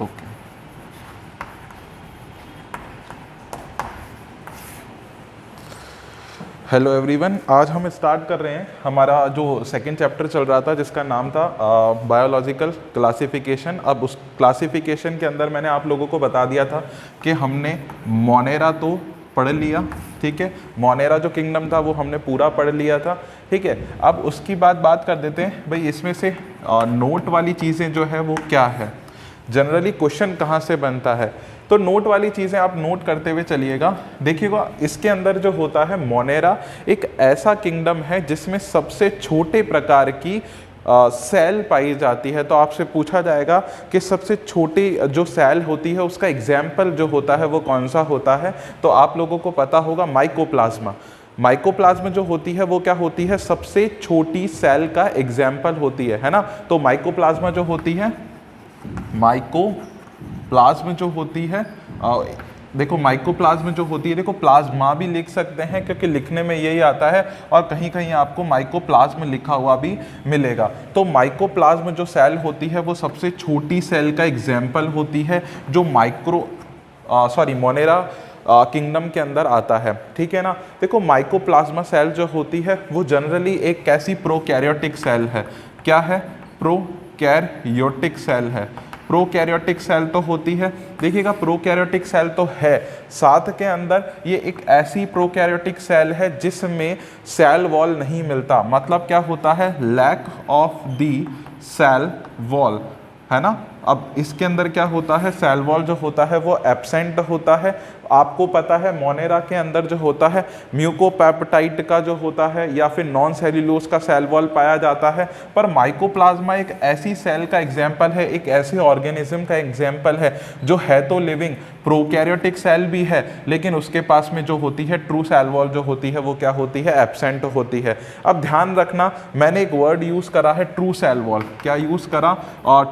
Okay. Hello everyone, आज हम start कर रहे हैं हमारा जो सेकंड चैप्टर चल रहा था जिसका नाम था बायोलॉजिकल क्लासिफिकेशन। अब उस क्लासिफिकेशन के अंदर मैंने आप लोगों को बता दिया था कि हमने मोनेरा तो पढ़ लिया, ठीक है। मोनेरा जो किंगडम था वो हमने पूरा पढ़ लिया था, ठीक है। अब उसकी बात कर देते हैं भाई, इसमें से नोट वाली चीज़ें जो है वो क्या है, जनरली क्वेश्चन कहाँ से बनता है। तो नोट वाली चीज़ें आप नोट करते हुए चलिएगा। देखिएगा इसके अंदर जो होता है, मोनेरा एक ऐसा किंगडम है जिसमें सबसे छोटे प्रकार की सेल पाई जाती है। तो आपसे पूछा जाएगा कि सबसे छोटी जो सेल होती है उसका एग्जाम्पल जो होता है वो कौन सा होता है। तो आप लोगों को पता होगा माइकोप्लाज्मा। माइकोप्लाज्मा जो होती है वो क्या होती है, सबसे छोटी सेल का एग्जाम्पल होती है ना। तो माइकोप्लाज्मा जो होती है, माइकोप्लाज्म जो होती है, देखो माइकोप्लाज्म जो होती है, देखो प्लाज्मा भी लिख सकते हैं क्योंकि लिखने में यही आता है, और कहीं कहीं आपको माइकोप्लाज्म लिखा हुआ भी मिलेगा। तो माइकोप्लाज्म जो सेल होती है वो सबसे छोटी सेल का एग्जाम्पल होती है जो मोनेरा किंगडम के अंदर आता है, ठीक है ना। देखो माइकोप्लाज्मा सेल जो होती है वो जनरली एक कैसी प्रोकैरियोटिक सेल है, क्या है, प्रोकैरियोटिक सेल है। प्रोकैरियोटिक सेल तो होती है, देखिएगा प्रोकैरियोटिक सेल तो है, साथ के अंदर ये एक ऐसी प्रोकैरियोटिक सेल है जिसमें सेल वॉल नहीं मिलता। मतलब क्या होता है, lack of the cell wall, है ना। अब इसके अंदर क्या होता है, सेल वॉल जो होता है वो एब्सेंट होता है। आपको पता है मोनेरा के अंदर जो होता है म्यूकोपेप्टाइड का जो होता है या फिर नॉन सेल्यूलोज का सेल वॉल पाया जाता है। पर माइकोप्लाज्मा एक ऐसी सेल का एग्जाम्पल है, एक ऐसे ऑर्गेनिज्म का एग्जाम्पल है जो है तो लिविंग, प्रोकैरियोटिक सेल भी है, लेकिन उसके पास में जो होती है ट्रू सेल वॉल जो होती है वो क्या होती है, एब्सेंट होती है। अब ध्यान रखना, मैंने एक वर्ड यूज करा है ट्रू सेल वॉल। क्या यूज करा,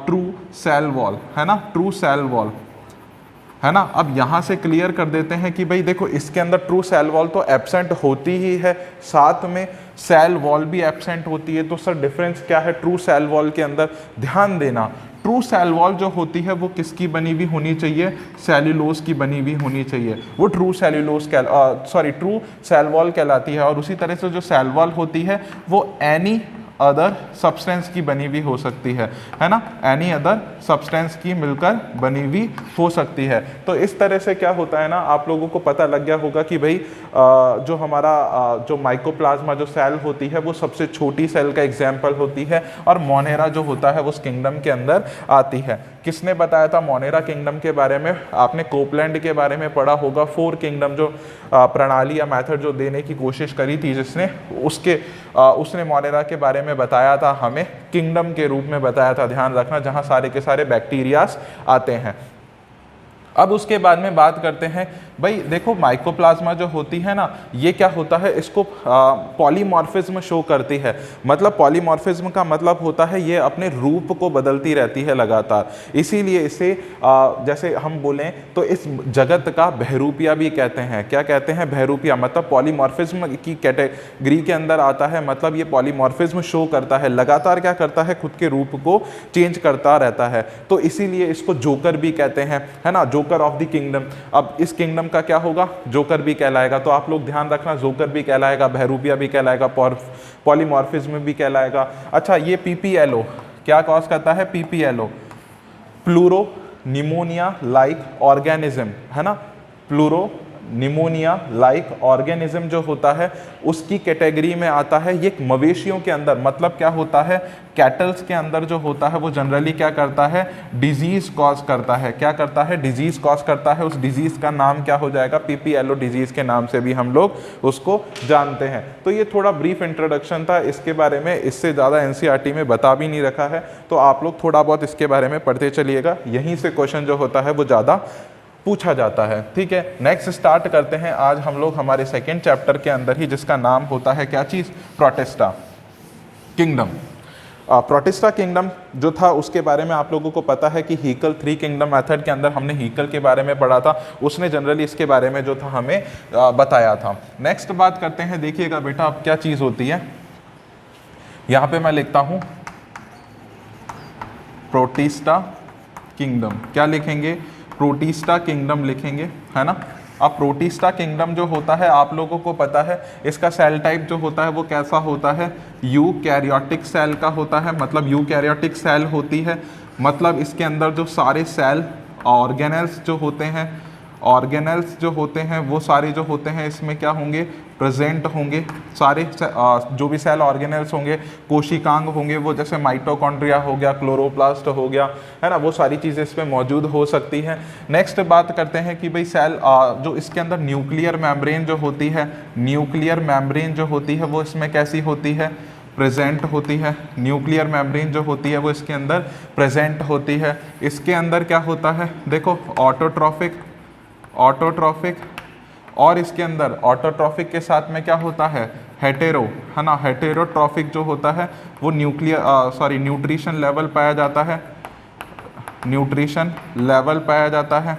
ट्रू सेल वॉल, है ना, ट्रू सेल वॉल, है ना। अब यहां से क्लियर कर देते हैं कि भाई देखो इसके अंदर ट्रू सेल वॉल तो एब्सेंट होती ही है, साथ में सेल वॉल भी एब्सेंट होती है। तो सर डिफरेंस क्या है ट्रू सेल वॉल के अंदर, ध्यान देना। ट्रू सेल वॉल जो होती है वो किसकी बनी हुई होनी चाहिए, सेल्यूलोज की बनी हुई होनी चाहिए, वो ट्रू सेल वॉल कहलाती है। और उसी तरह से जो सेल वॉल होती है वो एनी अदर सब्सटेंस की बनी हुई हो सकती है ना, एनी अदर सब्सटेंस की मिलकर बनी हुई हो सकती है। तो इस तरह से क्या होता है ना, आप लोगों को पता लग गया होगा कि भाई जो हमारा जो माइकोप्लाज्मा जो सेल होती है वो सबसे छोटी सेल का एग्जाम्पल होती है, और मोनेरा जो होता है वो उस किंगडम के अंदर आती है। किसने बताया था मोनेरा किंगडम के बारे में, आपने कोपलैंड के बारे में पढ़ा होगा, 4 किंगडम जो प्रणाली या मेथड जो देने की कोशिश करी थी जिसने, उसने मोनेरा के बारे में बताया था, हमें किंगडम के रूप में बताया था, ध्यान रखना, जहां सारे के सारे बैक्टीरियाज आते हैं। अब उसके बाद में बात करते हैं, भाई देखो माइकोप्लाज्मा जो होती है ना, ये क्या होता है, इसको पॉलीमॉर्फिज्म शो करती है। मतलब पॉलीमॉर्फिज्म का मतलब होता है ये अपने रूप को बदलती रहती है लगातार, इसीलिए इसे जैसे हम बोलें तो इस जगत का बहरूपिया भी कहते हैं। क्या कहते हैं, बहरूपिया, मतलब पॉलीमॉर्फिज्म की कैटेगरी के अंदर आता है। मतलब ये पॉलीमॉर्फिज्म शो करता है, लगातार क्या करता है, खुद के रूप को चेंज करता रहता है। तो इसीलिए इसको जोकर भी कहते हैं, है ना, जोकर ऑफ द किंगडम। अब इस किंगडम का क्या होगा, जोकर भी कहलाएगा। तो आप लोग ध्यान रखना, जोकर भी कहलाएगा, बहरूपिया भी कहलाएगा, पॉलीमॉर्फिज्म भी कहलाएगा। अच्छा, ये पीपीएलओ क्या कॉज करता है, PPLO, pleuro pneumonia like organism, है ना, प्लूरो निमोनिया लाइक ऑर्गेनिज्म जो होता है उसकी कैटेगरी में आता है। ये मवेशियों के अंदर, मतलब क्या होता है, कैटल्स के अंदर जो होता है वो जनरली क्या करता है, डिजीज कॉज करता है। क्या करता है, डिजीज कॉज करता है। उस डिजीज का नाम क्या हो जाएगा, पीपीएलओ डिजीज के नाम से भी हम लोग उसको जानते हैं। तो ये थोड़ा ब्रीफ इंट्रोडक्शन था इसके बारे में, इससे ज़्यादा एनसीईआरटी में बता भी नहीं रखा है, तो आप लोग थोड़ा बहुत इसके बारे में पढ़ते चलिएगा, यहीं से क्वेश्चन जो होता है वो ज़्यादा पूछा जाता है, ठीक है। नेक्स्ट स्टार्ट करते हैं आज हम लोग हमारे सेकेंड चैप्टर के अंदर ही, जिसका नाम होता है क्या चीज़, प्रोटिस्टा किंगडम। प्रोटिस्टा किंगडम जो था उसके बारे में आप लोगों को पता है कि हीकल 3 किंगडम मेथड के अंदर हमने हीकल के बारे में पढ़ा था, उसने जनरली इसके बारे में जो था हमें बताया था। नेक्स्ट बात करते हैं, देखिएगा बेटा अब क्या चीज़ होती है, यहाँ पे मैं लिखता हूँ प्रोटिस्टा किंगडम, क्या लिखेंगे, प्रोटिस्टा किंगडम लिखेंगे, है ना। अब प्रोटिस्टा किंगडम जो होता है आप लोगों को पता है इसका सेल टाइप जो होता है वो कैसा होता है, यूकैरियोटिक सेल का होता है, मतलब यूकैरियोटिक सेल होती है, मतलब इसके अंदर जो सारे सेल ऑर्गेनेल्स जो होते हैं, ऑर्गेनेल्स जो होते हैं वो सारे जो होते हैं इसमें क्या होंगे, प्रेजेंट होंगे, सारे जो भी सेल ऑर्गेनेल्स होंगे, कोशिकांग होंगे, वो जैसे माइटोकॉन्ड्रिया हो गया, क्लोरोप्लास्ट हो गया, है ना, वो सारी चीज़ें इसमें मौजूद हो सकती हैं। नेक्स्ट बात करते हैं कि भाई सेल जो इसके अंदर न्यूक्लियर मेम्ब्रेन जो होती है, न्यूक्लियर मेम्ब्रेन जो होती है वो इसमें कैसी होती है, प्रेजेंट होती है। न्यूक्लियर मेम्ब्रेन जो होती है वो इसके अंदर प्रेजेंट होती है। इसके अंदर क्या होता है, देखो ऑटोट्रॉफिक, ऑटोट्रॉफिक, और इसके अंदर ऑटोट्रॉफिक के साथ में क्या होता है, हेटेरो, है ना, हेटेरोट्रॉफिक जो होता है वो न्यूट्रिशन लेवल पाया जाता है, न्यूट्रिशन लेवल पाया जाता है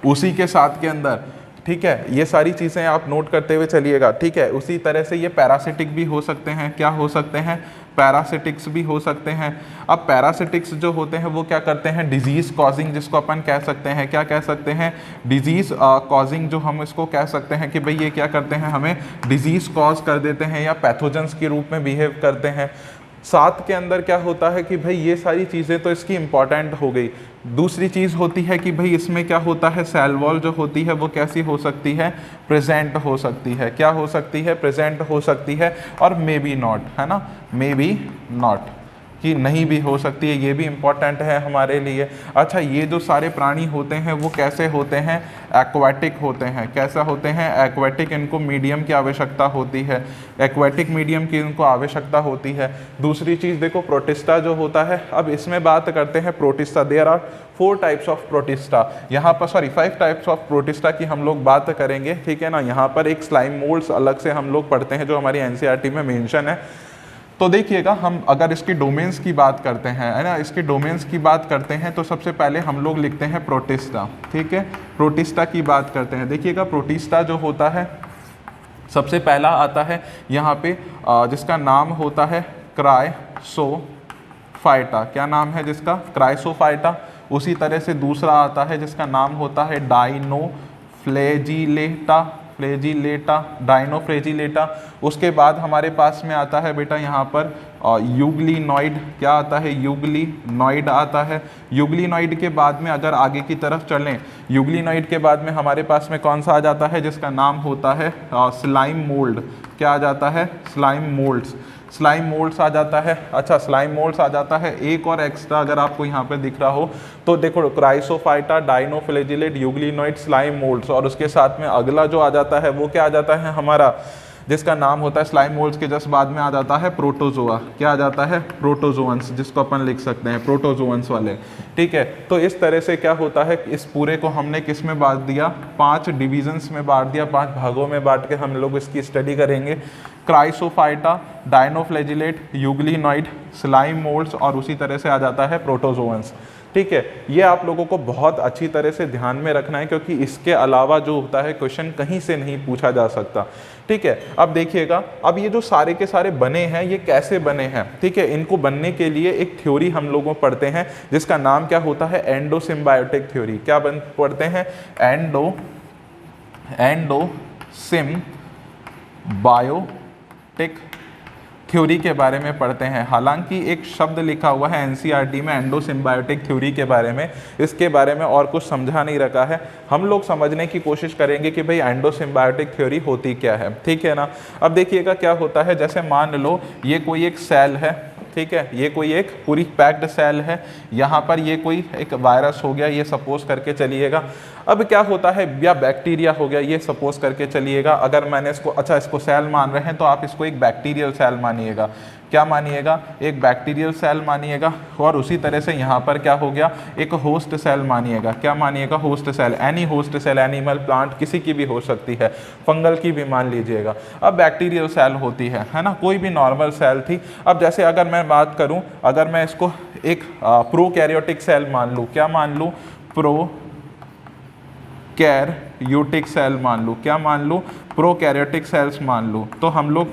उसी के साथ के अंदर, ठीक है। ये सारी चीज़ें आप नोट करते हुए चलिएगा, ठीक है। उसी तरह से ये पैरासिटिक भी हो सकते हैं, क्या हो सकते हैं, पैरासिटिक्स भी हो सकते हैं। अब पैरासिटिक्स जो होते हैं वो क्या करते हैं, डिजीज़ कॉजिंग, जिसको अपन कह सकते हैं, क्या कह सकते हैं, डिजीज़ कॉजिंग, जो हम इसको कह सकते हैं कि भाई ये क्या करते हैं, हमें डिजीज़ कॉज कर देते हैं या पैथोजेंस के रूप में बिहेव करते हैं। साथ के अंदर क्या होता है कि भाई ये सारी चीज़ें तो इसकी इम्पॉर्टेंट हो गई। दूसरी चीज़ होती है कि भाई इसमें क्या होता है, सेल वॉल जो होती है वो कैसी हो सकती है, प्रेजेंट हो सकती है, क्या हो सकती है, प्रेजेंट हो सकती है, और मे बी नॉट, है ना, मे बी नॉट, कि नहीं भी हो सकती है, ये भी इम्पॉर्टेंट है हमारे लिए। अच्छा, ये जो सारे प्राणी होते हैं वो कैसे होते हैं, एक्वाटिक होते हैं, कैसा होते हैं, एक्वाटिक, इनको मीडियम की आवश्यकता होती है, एक्वाटिक मीडियम की इनको आवश्यकता होती है। दूसरी चीज़ देखो, प्रोटिस्टा जो होता है, अब इसमें बात करते हैं Protista, there are 4 types of Protista, यहाँ पर 5 टाइप्स ऑफ प्रोटिस्टा की हम लोग बात करेंगे, ठीक है ना। यहाँ पर एक स्लाइम मोल्ड्स अलग से हम लोग पढ़ते हैं जो हमारी एनसीईआरटी में मेंशन है। तो देखिएगा, हम अगर इसकी डोमेन्स की बात करते हैं, है ना, इसकी डोमेन्स की बात करते हैं तो सबसे पहले हम लोग लिखते हैं प्रोटिस्टा, ठीक है। प्रोटिस्टा की बात करते हैं, देखिएगा प्रोटिस्टा जो होता है सबसे पहला आता है यहाँ पे जिसका नाम होता है क्राइसोफाइटा, क्या नाम है जिसका, क्राइसोफाइटा। उसी तरह से दूसरा आता है जिसका नाम होता है डाइनोफ्लैजिलेटा, डाइनोफ्लैजिलेटा। उसके बाद हमारे पास में आता है बेटा यहाँ पर यूग्लिनॉइड, क्या आता है, यूग्लिनॉइड आता है। यूग्लिनॉइड के बाद में अगर आगे की तरफ चलें, यूग्लिनॉइड के बाद में हमारे पास में कौन सा आ जाता है जिसका नाम होता है स्लाइम मोल्ड, क्या आ जाता है, स्लाइम मोल्ड्स, स्लाइम मोल्ड्स आ जाता है। अच्छा, स्लाइम मोल्ड्स आ जाता है। एक और एक्स्ट्रा अगर आपको यहाँ पे दिख रहा हो तो देखो, क्राइसोफाइटा, डाइनोफ्लैजिलेट, यूग्लिनॉइड, स्लाइम मोल्ड्स, और उसके साथ में अगला जो आ जाता है वो क्या आ जाता है हमारा, जिसका नाम होता है स्लाइम मोल्ड्स के जस्ट बाद में आ जाता है प्रोटोजोआ, क्या आ जाता है, प्रोटोजोअन्स, जिसको अपन लिख सकते हैं प्रोटोजोअन्स वाले, ठीक है। तो इस तरह से क्या होता है, इस पूरे को हमने किस में बांट दिया, 5 डिविजन्स में बांट दिया, 5 भागों में बांट के हम लोग इसकी स्टडी करेंगे। क्राइसोफाइटा, डाइनोफ्लैजिलेट, यूग्लिनॉइड, स्लाइम मोल्ड्स, और उसी तरह से आ जाता है प्रोटोजोअन्स, ठीक है। ये आप लोगों को बहुत अच्छी तरह से ध्यान में रखना है क्योंकि इसके अलावा जो होता है क्वेश्चन कहीं से नहीं पूछा जा सकता, ठीक है। अब देखिएगा, अब ये जो सारे के सारे बने हैं ये कैसे बने हैं, ठीक है। इनको बनने के लिए एक थ्योरी हम लोगों पढ़ते हैं जिसका नाम क्या होता है, एंडोसिम्बायोटिक थ्योरी, क्या पढ़ते हैं, एंडोसिम्बायोटिक थ्योरी के बारे में पढ़ते हैं। हालांकि एक शब्द लिखा हुआ है एनसीईआरटी में एंडोसिम्बायोटिक थ्योरी के बारे में, इसके बारे में और कुछ समझा नहीं रखा है। हम लोग समझने की कोशिश करेंगे कि भाई एंडोसिम्बायोटिक थ्योरी होती क्या है, ठीक है ना। अब देखिएगा क्या होता है, जैसे मान लो ये कोई एक सेल है, ठीक है, ये कोई एक पूरी पैक्ड सेल है, यहाँ पर ये कोई एक वायरस हो गया, ये सपोज करके चलिएगा। अब क्या होता है, या बैक्टीरिया हो गया, ये सपोज करके चलिएगा। अगर मैंने इसको, अच्छा इसको सेल मान रहे हैं तो आप इसको एक बैक्टीरियल सेल मानिएगा, क्या मानिएगा, एक बैक्टीरियल सेल मानिएगा। और उसी तरह से यहाँ पर क्या हो गया, एक होस्ट सेल मानिएगा, क्या मानिएगा, host cell, any host cell, animal, plant, किसी की भी हो सकती है, फंगल की भी मान लीजिएगा। अब बैक्टीरियल सेल होती है ना, कोई भी नॉर्मल सेल थी। अब जैसे अगर मैं बात करूँ, अगर मैं इसको एक प्रोकैरियोटिक सेल मान लूँ, क्या मान लूँ, प्रोकैरियोटिक सेल मान लूँ, क्या मान लूँ, प्रोकैरियोटिक सेल्स मान लूँ, तो हम लोग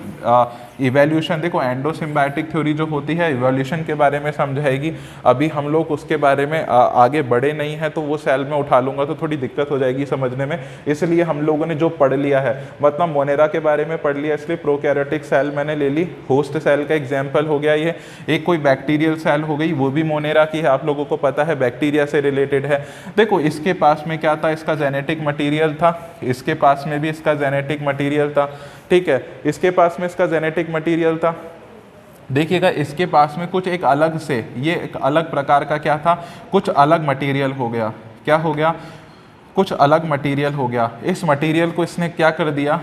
इवोल्यूशन, देखो एंडोसिम्बायोटिक थ्योरी जो होती है इवोल्यूशन के बारे में समझाएगी। अभी हम लोग उसके बारे में आगे बढ़े नहीं है, तो वो सेल में उठा लूँगा तो थोड़ी दिक्कत हो जाएगी समझने में, इसलिए हम लोगों ने जो पढ़ लिया है, मतलब मोनेरा के बारे में पढ़ लिया, इसलिए प्रोकैरियोटिक सेल मैंने ले ली। होस्ट सेल का एग्जाम्पल हो गया ये। एक कोई बैक्टीरियल सेल हो गई, वो भी मोनेरा की है, आप लोगों को पता है बैक्टीरिया से रिलेटेड है। देखो इसके पास में क्या था, इसका जेनेटिक मटीरियल था, इसके पास में भी इसका जेनेटिक मटीरियल था, ठीक है, इसके पास में इसका जेनेटिक मटीरियल था। देखिएगा इसके पास में कुछ एक अलग से, ये एक अलग प्रकार का क्या था, कुछ अलग मटेरियल हो गया। क्या हो गया, कुछ अलग मटेरियल हो गया। इस मटेरियल को इसने क्या कर दिया,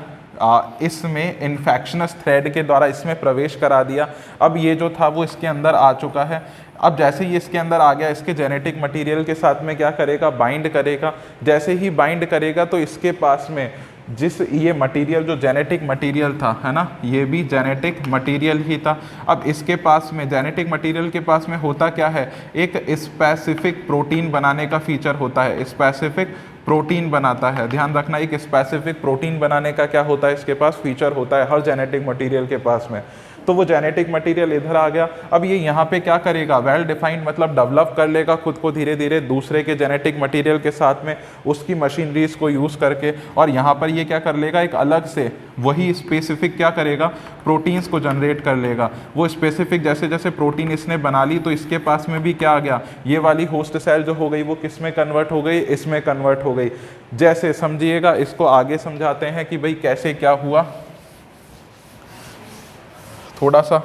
इसमें इन्फेक्शनस थ्रेड के द्वारा इसमें प्रवेश करा दिया। अब ये जो था वो इसके अंदर आ चुका है। अब जैसे ही इसके अंदर आ गया, इसके जेनेटिक मटेरियल के साथ में क्या करेगा, बाइंड करेगा। जैसे ही बाइंड करेगा तो इसके पास में जिस ये मटेरियल जो जेनेटिक मटेरियल था, है ना, ये भी जेनेटिक मटेरियल ही था। अब इसके पास में जेनेटिक मटेरियल के पास में होता क्या है, एक स्पेसिफिक प्रोटीन बनाने का फीचर होता है, स्पेसिफिक प्रोटीन बनाता है। ध्यान रखना, एक स्पेसिफिक प्रोटीन बनाने का क्या होता है, इसके पास फीचर होता है हर जेनेटिक मटेरियल के पास में। तो वो जेनेटिक मटेरियल इधर आ गया। अब ये यहाँ पे क्या करेगा, वेल डिफाइंड मतलब डेवलप कर लेगा खुद को धीरे धीरे दूसरे के जेनेटिक मटेरियल के साथ में, उसकी मशीनरीज को यूज़ करके। और यहाँ पर ये क्या कर लेगा, एक अलग से वही स्पेसिफिक क्या करेगा, प्रोटीन्स को जनरेट कर लेगा। वो स्पेसिफिक जैसे जैसे प्रोटीन इसने बना ली, तो इसके पास में भी क्या आ गया, ये वाली होस्ट सेल जो हो गई वो किस में कन्वर्ट हो गई, इसमें कन्वर्ट हो गई। जैसे समझिएगा, इसको आगे समझाते हैं कि भाई कैसे क्या हुआ, थोड़ा सा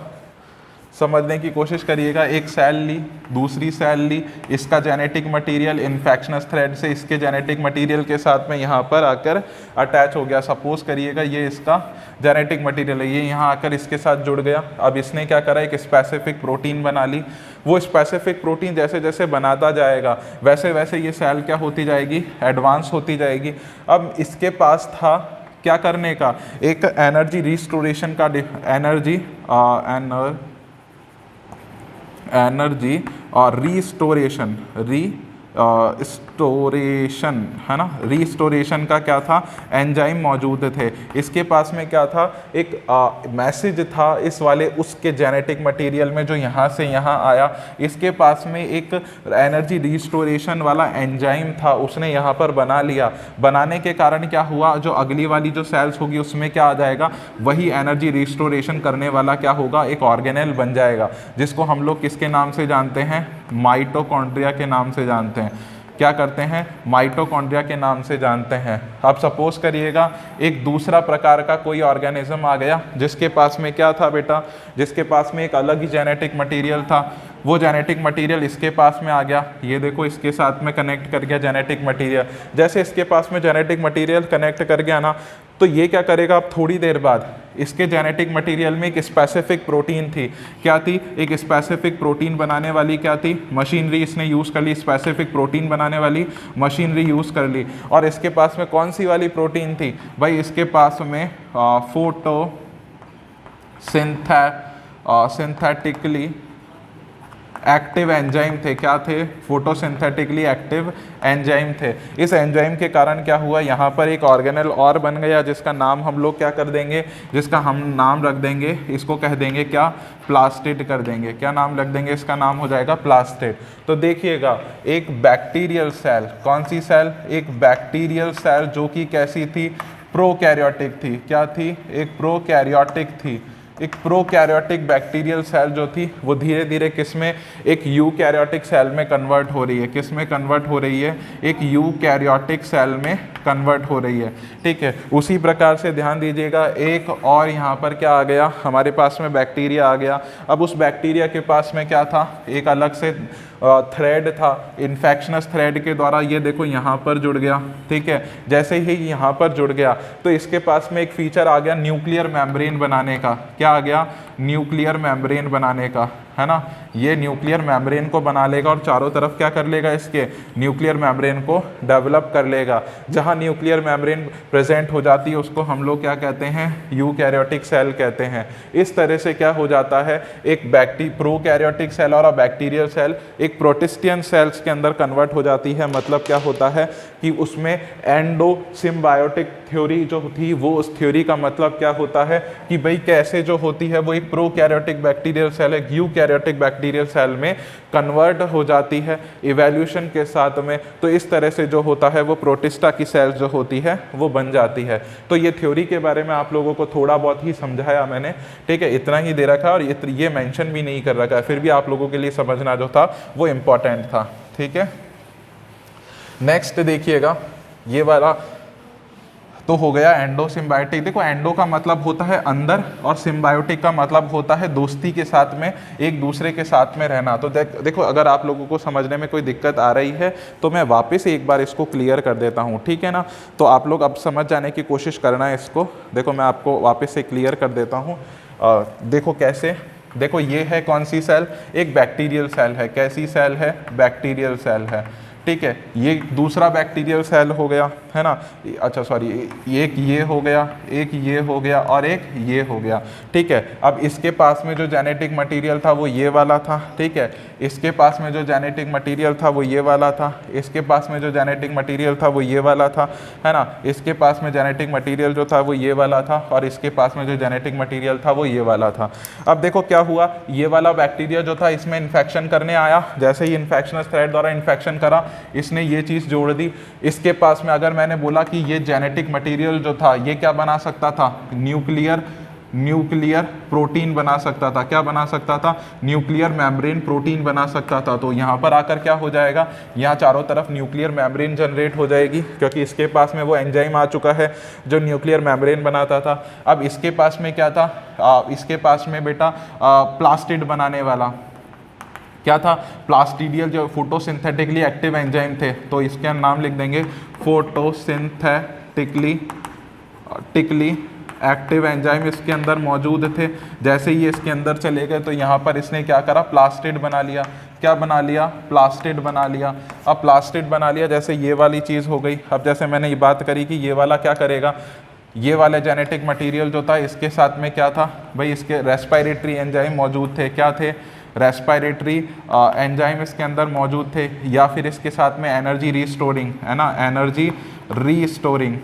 समझने की कोशिश करिएगा। एक सेल ली, दूसरी सेल ली, इसका जेनेटिक मटेरियल इन्फेक्शनस थ्रेड से इसके जेनेटिक मटेरियल के साथ में यहाँ पर आकर अटैच हो गया। सपोज करिएगा ये इसका जेनेटिक मटेरियल है, ये यहाँ आकर इसके साथ जुड़ गया। अब इसने क्या करा, एक स्पेसिफिक प्रोटीन बना ली। वो स्पेसिफिक प्रोटीन जैसे जैसे बनाता जाएगा वैसे वैसे ये सेल क्या होती जाएगी, एडवांस होती जाएगी। अब इसके पास था क्या करने का, एक एनर्जी रिस्टोरेशन का, एनर्जी और रिस्टोरेशन स्टोरेशन, है ना, रिस्टोरेशन का क्या था, एंजाइम मौजूद थे। इसके पास में क्या था, एक मैसेज था इस वाले उसके जेनेटिक मटेरियल में जो यहाँ से यहाँ आया। इसके पास में एक एनर्जी रिस्टोरेशन वाला एंजाइम था, उसने यहाँ पर बना लिया। बनाने के कारण क्या हुआ, जो अगली वाली जो सेल्स होगी उसमें क्या आ जाएगा, वही एनर्जी रिस्टोरेशन करने वाला क्या होगा, एक ऑर्गेनेल बन जाएगा, जिसको हम लोग किसके नाम से जानते हैं, माइटोकॉन्ड्रिया के नाम से जानते हैं। क्या करते हैं, माइटोकॉन्ड्रिया के नाम से जानते हैं। अब सपोज करिएगा एक दूसरा प्रकार का कोई ऑर्गेनिज्म आ गया जिसके पास में क्या था बेटा, जिसके पास में एक अलग ही जेनेटिक मटेरियल था। वो जेनेटिक मटेरियल इसके पास में आ गया, ये देखो इसके साथ में कनेक्ट कर गया जेनेटिक मटेरियल। जैसे इसके पास में जेनेटिक मटेरियल कनेक्ट कर गया ना, तो ये क्या करेगा, अब थोड़ी देर बाद इसके जेनेटिक मटेरियल में एक स्पेसिफिक प्रोटीन थी। क्या थी, एक स्पेसिफिक प्रोटीन बनाने वाली क्या थी, मशीनरी इसने यूज़ कर ली, स्पेसिफिक प्रोटीन बनाने वाली मशीनरी यूज़ कर ली। और इसके पास में कौन सी वाली प्रोटीन थी भाई, इसके पास में सिंथेटिकली एक्टिव एंजाइम थे। क्या थे, फोटोसिंथेटिकली एक्टिव एंजाइम थे। इस एंजाइम के कारण क्या हुआ, यहाँ पर एक ऑर्गेनेल और बन गया जिसका नाम हम लोग क्या कर देंगे, जिसका हम नाम रख देंगे, इसको कह देंगे क्या, प्लास्टिड कर देंगे। क्या नाम रख देंगे, इसका नाम हो जाएगा प्लास्टिड। तो देखिएगा एक बैक्टीरियल सेल, कौन सी सेल, एक बैक्टीरियल सेल जो कि कैसी थी, प्रोकैरियोटिक थी। क्या थी, एक प्रोकैरियोटिक थी। एक प्रोकैरियोटिक बैक्टीरियल सेल जो थी वो धीरे धीरे किसमें, एक यूकैरियोटिक सेल में कन्वर्ट हो रही है। किस में कन्वर्ट हो रही है, एक यूकैरियोटिक सेल में कन्वर्ट हो रही है। ठीक है, उसी प्रकार से ध्यान दीजिएगा, एक और यहाँ पर क्या आ गया, हमारे पास में बैक्टीरिया आ गया। अब उस बैक्टीरिया के पास में क्या था, एक अलग से थ्रेड था, इन्फेक्शनस थ्रेड के द्वारा ये देखो यहाँ पर जुड़ गया। ठीक है, जैसे ही यहाँ पर जुड़ गया तो इसके पास में एक फीचर आ गया न्यूक्लियर मेम्ब्रेन बनाने का। क्या आ गया, न्यूक्लियर मेम्ब्रेन बनाने का, है ना, ये न्यूक्लियर मेम्ब्रेन को बना लेगा और चारों तरफ क्या कर लेगा, इसके न्यूक्लियर मेम्ब्रेन को डेवलप कर लेगा। जहाँ न्यूक्लियर मेम्ब्रेन प्रेजेंट हो जाती है उसको हम लोग क्या कहते हैं, यूकैरियोटिक सेल कहते हैं। इस तरह से क्या हो जाता है, एक प्रोकैरियोटिक सेल और बैक्टीरियल सेल एक प्रोटिस्टियन सेल्स के अंदर कन्वर्ट हो जाती है। मतलब क्या होता है कि उसमें एंडो सिम्बायोटिक थ्योरी जो थी, वो उस थ्योरी का मतलब क्या होता है कि भाई कैसे जो होती है वो एक प्रोकैरियोटिक बैक्टीरियल सेल एक यूकैरियोटिक बैक्टीरियल सेल में कन्वर्ट हो जाती है इवोल्यूशन के साथ में। तो इस तरह से जो होता है वो प्रोटिस्टा की सेल्स जो होती है वो बन जाती है। तो ये थ्योरी के बारे में आप लोगों को थोड़ा बहुत ही समझाया मैंने, ठीक है, इतना ही दे रखा और ये मेंशन भी नहीं कर रखा है, फिर भी आप लोगों के लिए समझना जो था वो इम्पोर्टेंट था, ठीक है। नेक्स्ट देखिएगा, ये वाला तो हो गया एंडो सिम्बायोटिक। देखो एंडो का मतलब होता है अंदर और सिम्बायोटिक का मतलब होता है दोस्ती के साथ में, एक दूसरे के साथ में रहना। तो देखो अगर आप लोगों को समझने में कोई दिक्कत आ रही है तो मैं वापस एक बार इसको क्लियर कर देता हूँ, ठीक है ना। तो आप लोग अब समझ जाने की कोशिश करना है इसको। देखो मैं आपको वापस से क्लियर कर देता हूँ। देखो कैसे, देखो ये है कौन सी सेल, एक बैक्टीरियल सेल है। कैसी सेल है, बैक्टीरियल सेल है, ठीक है। ये दूसरा बैक्टीरियल सेल हो गया, है ना। अच्छा सॉरी, एक ये हो गया, एक ये हो गया और एक ये हो गया, ठीक है। अब इसके पास में जो जेनेटिक मटेरियल था वो ये वाला था, ठीक है। इसके पास में जो जेनेटिक मटेरियल था वो ये वाला था। इसके पास में जो जेनेटिक मटेरियल था वो ये वाला था, है ना। इसके पास में जेनेटिक मटेरियल जो था वो ये वाला था और इसके पास में जो जेनेटिक मटेरियल था वो ये वाला था। अब देखो क्या हुआ, ये वाला बैक्टीरिया जो था इसमें इन्फेक्शन करने आया। जैसे ही इन्फेक्शनस थ्रेड द्वारा इन्फेक्शन करा, इसने ये चीज़ जोड़ दी। इसके पास में अगर मैंने बोला कि ये जेनेटिक मटेरियल जो था ये क्या बना सकता था, न्यूक्लियर प्रोटीन बना सकता था। क्या बना सकता था, न्यूक्लियर मेम्ब्रेन प्रोटीन बना सकता था। तो यहाँ पर आकर क्या हो जाएगा, यहाँ चारों तरफ न्यूक्लियर मेम्ब्रेन जनरेट हो जाएगी, क्योंकि इसके पास में वो एंजाइम आ चुका है जो न्यूक्लियर मेम्ब्रेन बनाता था। अब इसके पास में क्या था, इसके पास में बेटा प्लास्टिड बनाने वाला क्या था, प्लास्टिडियल जो फोटोसिंथेटिकली एक्टिव एंजाइम थे। तो इसके नाम लिख देंगे फोटोसिंथेटिकली एक्टिव एंजाइम इसके अंदर मौजूद थे। जैसे ही इसके अंदर चले गए तो यहाँ पर इसने क्या करा, प्लास्टिड बना लिया। क्या बना लिया, प्लास्टिड बना लिया। अब प्लास्टिड बना लिया, जैसे ये वाली चीज़ हो गई। अब जैसे मैंने ये बात करी कि ये वाला क्या करेगा, ये वाले जेनेटिक मटेरियल जो था इसके साथ में क्या था भाई, इसके रेस्पिरेटरी एंजाइम मौजूद थे। क्या थे, रेस्पिरेटरी एंजाइम इसके अंदर मौजूद थे। या फिर इसके साथ में एनर्जी रीस्टोरिंग, है ना, एनर्जी रीस्टोरिंग,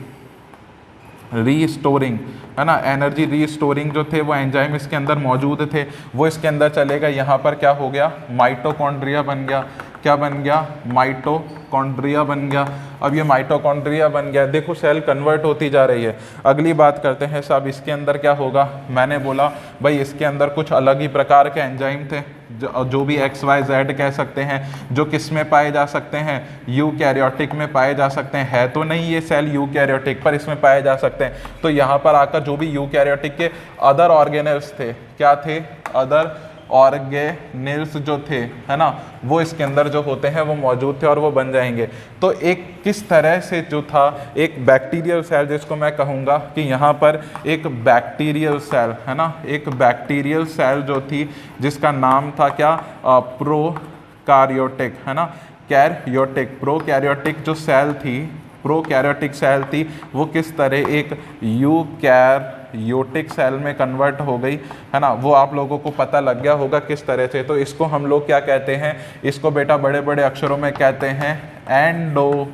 है ना, एनर्जी रीस्टोरिंग जो थे वो एंजाइम इसके अंदर मौजूद थे। वो इसके अंदर चलेगा। यहाँ पर क्या हो गया, माइटोकॉन्ड्रिया बन गया। क्या बन गया, माइटोकॉन्ड्रिया बन गया। अब ये माइटोकॉन्ड्रिया बन गया, देखो सेल कन्वर्ट होती जा रही है। अगली बात करते हैं साहब, इसके अंदर क्या होगा। मैंने बोला भाई इसके अंदर कुछ अलग ही प्रकार के एंजाइम थे, जो भी XYZ कह सकते हैं, जो किस में पाए जा सकते हैं, यूकैरियोटिक में पाए जा सकते हैं। है तो नहीं ये सेल यूकैरियोटिक, पर इसमें पाए जा सकते हैं। तो यहाँ पर आकर जो भी यूकैरियोटिक के अदर ऑर्गेनेल्स थे, क्या थे, अदर ऑर्गेनेल्स जो थे, है ना, वो इसके अंदर जो होते हैं वो मौजूद थे और वो बन जाएंगे। तो एक किस तरह से जो था एक बैक्टीरियल सेल, जिसको मैं कहूँगा कि यहाँ पर एक बैक्टीरियल सेल, है ना, एक बैक्टीरियल सेल जो थी जिसका नाम था क्या, प्रोकैरियोटिक, है ना, कैरियोटिक। प्रोकैरियोटिक जो सेल थी, प्रोकैरियोटिक सेल थी, वो किस तरह एक यूकैरियोटिक सेल में कन्वर्ट हो गई, है ना, वो आप लोगों को पता लग गया होगा किस तरह से। तो इसको हम लोग क्या कहते हैं, इसको बेटा बड़े बड़े अक्षरों में कहते हैं एंडो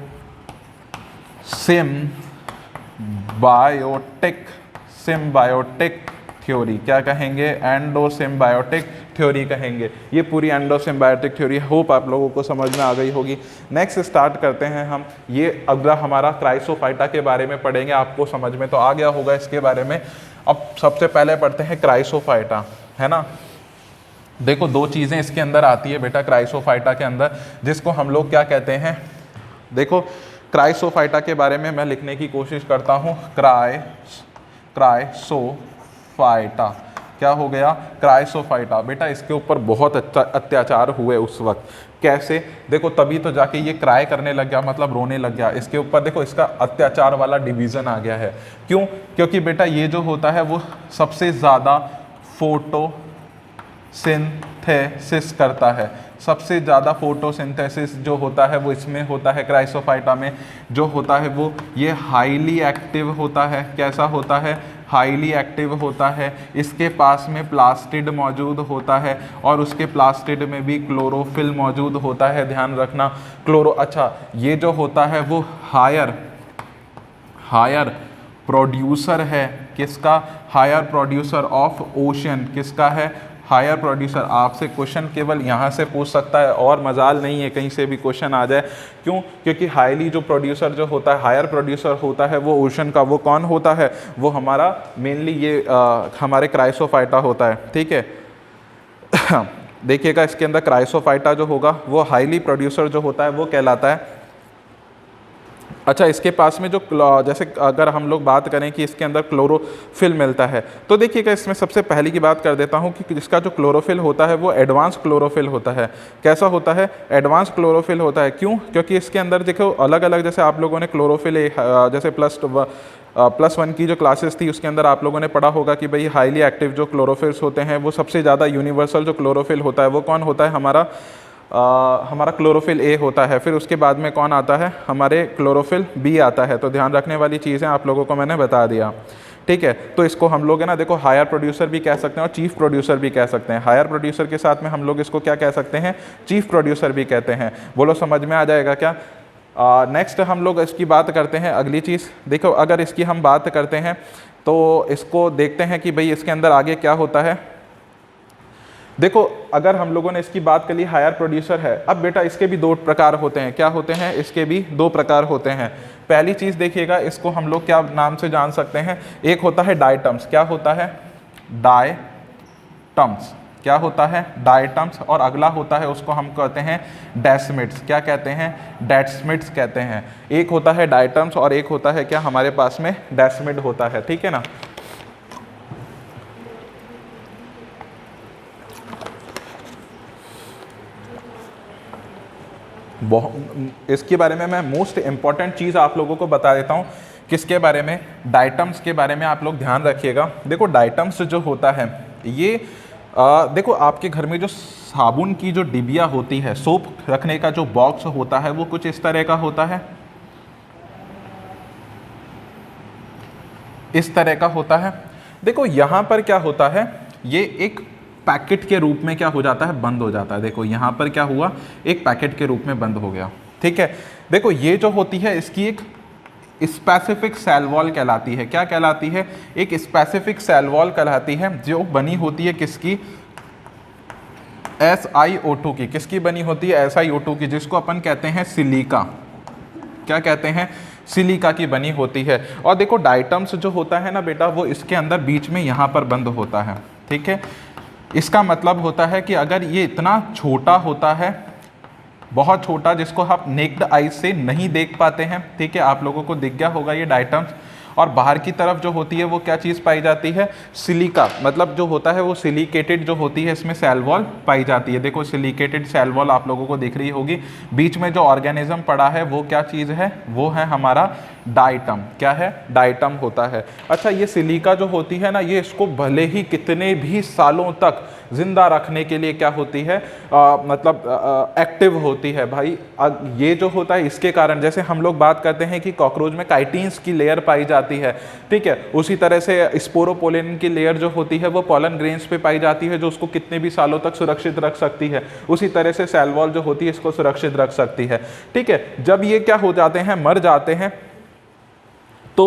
सिम्बायोटिक थ्योरी। क्या कहेंगे, एंडो सिम्बायोटिक थ्योरी कहेंगे। ये पूरी एंडो सिम्बायोटिक थ्योरी होप आप लोगों को समझ में आ गई होगी। नेक्स्ट स्टार्ट करते हैं हम। ये अगला हमारा क्राइसोफाइटा के बारे में पढ़ेंगे, आपको समझ में तो आ गया होगा इसके बारे में। अब सबसे पहले पढ़ते हैं क्राइसोफाइटा, है ना। देखो दो चीज़ें इसके अंदर आती है बेटा क्राइसोफाइटा के अंदर, जिसको हम लोग क्या कहते हैं। देखो क्राइसोफाइटा के बारे में मैं लिखने की कोशिश करता हूँ। क्राइसोफाइटा क्या हो गया, क्राइसोफाइटा। बेटा इसके ऊपर बहुत अत्याचार हुए उस वक्त। कैसे, देखो तभी तो जाके ये क्राई करने लग गया, मतलब रोने लग गया। इसके ऊपर देखो इसका अत्याचार वाला डिवीज़न आ गया है। क्यों, क्योंकि बेटा ये जो होता है वो सबसे ज़्यादा फोटोसिंथेसिस करता है। सबसे ज़्यादा फोटोसिंथेसिस जो होता है वो इसमें होता है, क्राइसोफाइटा में जो होता है वो ये हाईली एक्टिव होता है। कैसा होता है? हाईली एक्टिव होता है। इसके पास में प्लास्टिड मौजूद होता है और उसके प्लास्टिड में भी क्लोरोफिल मौजूद होता है, ध्यान रखना। अच्छा, ये जो होता है वो हायर प्रोड्यूसर है। किसका? Higher producer of ocean. किसका है? Higher producer. आपसे क्वेश्चन केवल यहाँ से पूछ सकता है और मजाल नहीं है कहीं से भी क्वेश्चन आ जाए। क्यों? क्योंकि हाईली जो प्रोड्यूसर जो होता है, हायर प्रोड्यूसर होता है वो ओशन का, वो कौन होता है? वो हमारा मेनली ये हमारे क्राइसोफाइटा होता है, ठीक है। देखिएगा इसके अंदर क्राइसोफाइटा जो होगा वो हाईली प्रोड्यूसर जो होता है वो कहलाता है। अच्छा, इसके पास में जो जैसे अगर हम लोग बात करें कि इसके अंदर क्लोरोफिल मिलता है, तो देखिएगा इसमें सबसे पहली की बात कर देता हूं कि इसका जो क्लोरोफिल होता है वो एडवांस क्लोरोफिल होता है। कैसा होता है? एडवांस क्लोरोफिल होता है। क्यों? क्योंकि इसके अंदर देखो अलग अलग, जैसे आप लोगों ने क्लोरोफिल जैसे +1 की जो क्लासेस थी उसके अंदर आप लोगों ने पढ़ा होगा कि भाई हाईली एक्टिव जो क्लोरोफिल्स होते हैं वो सबसे ज़्यादा यूनिवर्सल जो क्लोरोफिल होता है वो कौन होता है? हमारा क्लोरोफिल ए होता है। फिर उसके बाद में कौन आता है? हमारे क्लोरोफिल बी आता है। तो ध्यान रखने वाली चीज़ें आप लोगों को मैंने बता दिया, ठीक है। तो इसको हम लोग है ना, देखो हायर प्रोड्यूसर भी कह सकते हैं और चीफ प्रोड्यूसर भी कह सकते हैं। हायर प्रोड्यूसर के साथ में हम लोग इसको क्या कह सकते हैं? चीफ प्रोड्यूसर भी कहते हैं। बोलो समझ में आ जाएगा क्या? नेक्स्ट हम लोग इसकी बात करते हैं। अगली चीज़ देखो, अगर इसकी हम बात करते हैं तो इसको देखते हैं कि भाई इसके अंदर आगे क्या होता है। देखो अगर हम लोगों ने इसकी बात कर ली, हायर प्रोड्यूसर है। अब बेटा इसके भी 2 प्रकार होते हैं। क्या होते हैं? इसके भी 2 प्रकार होते हैं। पहली चीज़ देखिएगा, इसको हम लोग क्या नाम से जान सकते हैं? एक होता है डायटम्स। क्या होता है? डायटम्स। क्या होता है? डायटम्स। और अगला होता है, उसको हम कहते हैं डेस्मिड्स। क्या कहते हैं? डेस्मिड्स कहते हैं। एक होता है डायटम्स और एक होता है क्या हमारे पास में? डेस्मिड होता है, ठीक है ना। इसके बारे में मैं मोस्ट इंपॉर्टेंट चीज़ आप लोगों को बता देता हूँ। किसके बारे में? डायटम्स के बारे में आप लोग ध्यान रखिएगा। देखो डायटम्स जो होता है ये देखो आपके घर में जो साबुन की जो डिबिया होती है, सोप रखने का जो बॉक्स होता है वो कुछ इस तरह का होता है, इस तरह का होता है। देखो यहाँ पर क्या होता है, ये एक पैकेट के रूप में क्या हो जाता है? बंद हो जाता है। देखो यहाँ पर क्या हुआ? एक पैकेट के रूप में बंद हो गया, ठीक है। देखो ये जो होती है इसकी एक स्पेसिफिक सेल वॉल कहलाती है। क्या कहलाती है? एक स्पेसिफिक सेल वॉल कहलाती है, जो बनी होती है किसकी? SiO2 की। किसकी बनी होती है? SiO2 की, जिसको अपन कहते हैं सिलिका। क्या कहते हैं? सिलिका की बनी होती है। और देखो डायटम्स जो होता है ना बेटा, वो इसके अंदर बीच में यहाँ पर बंद होता है, ठीक है। इसका मतलब होता है कि अगर ये इतना छोटा होता है, बहुत छोटा, जिसको आप नेक्ड आई से नहीं देख पाते हैं, ठीक है, आप लोगों को दिख गया होगा ये डायटम्स। और बाहर की तरफ जो होती है वो क्या चीज़ पाई जाती है? सिलिका। मतलब जो होता है वो सिलिकेटेड जो होती है, इसमें सेल वॉल पाई जाती है। देखो सिलिकेटेड सेल वॉल आप लोगों को दिख रही होगी। बीच में जो ऑर्गेनिज्म पड़ा है वो क्या चीज़ है? वो है हमारा डायटम। क्या है? डायटम होता है। अच्छा, ये सिलिका जो होती है ना, ये इसको भले ही कितने भी सालों तक जिंदा रखने के लिए क्या होती है? मतलब एक्टिव होती है भाई। ये जो होता है इसके कारण, जैसे हम लोग बात करते हैं कि कॉकरोच में काइटिन्स की लेयर पाई जाती है, ठीक है, उसी तरह से स्पोरोपोलिन की लेयर जो होती है वो पॉलन ग्रेन्स पे पाई जाती है, जो उसको कितने भी सालों तक सुरक्षित रख सकती है। उसी तरह से सेल वॉल जो होती है इसको सुरक्षित रख सकती है, ठीक है। जब ये क्या हो जाते हैं? मर जाते हैं, तो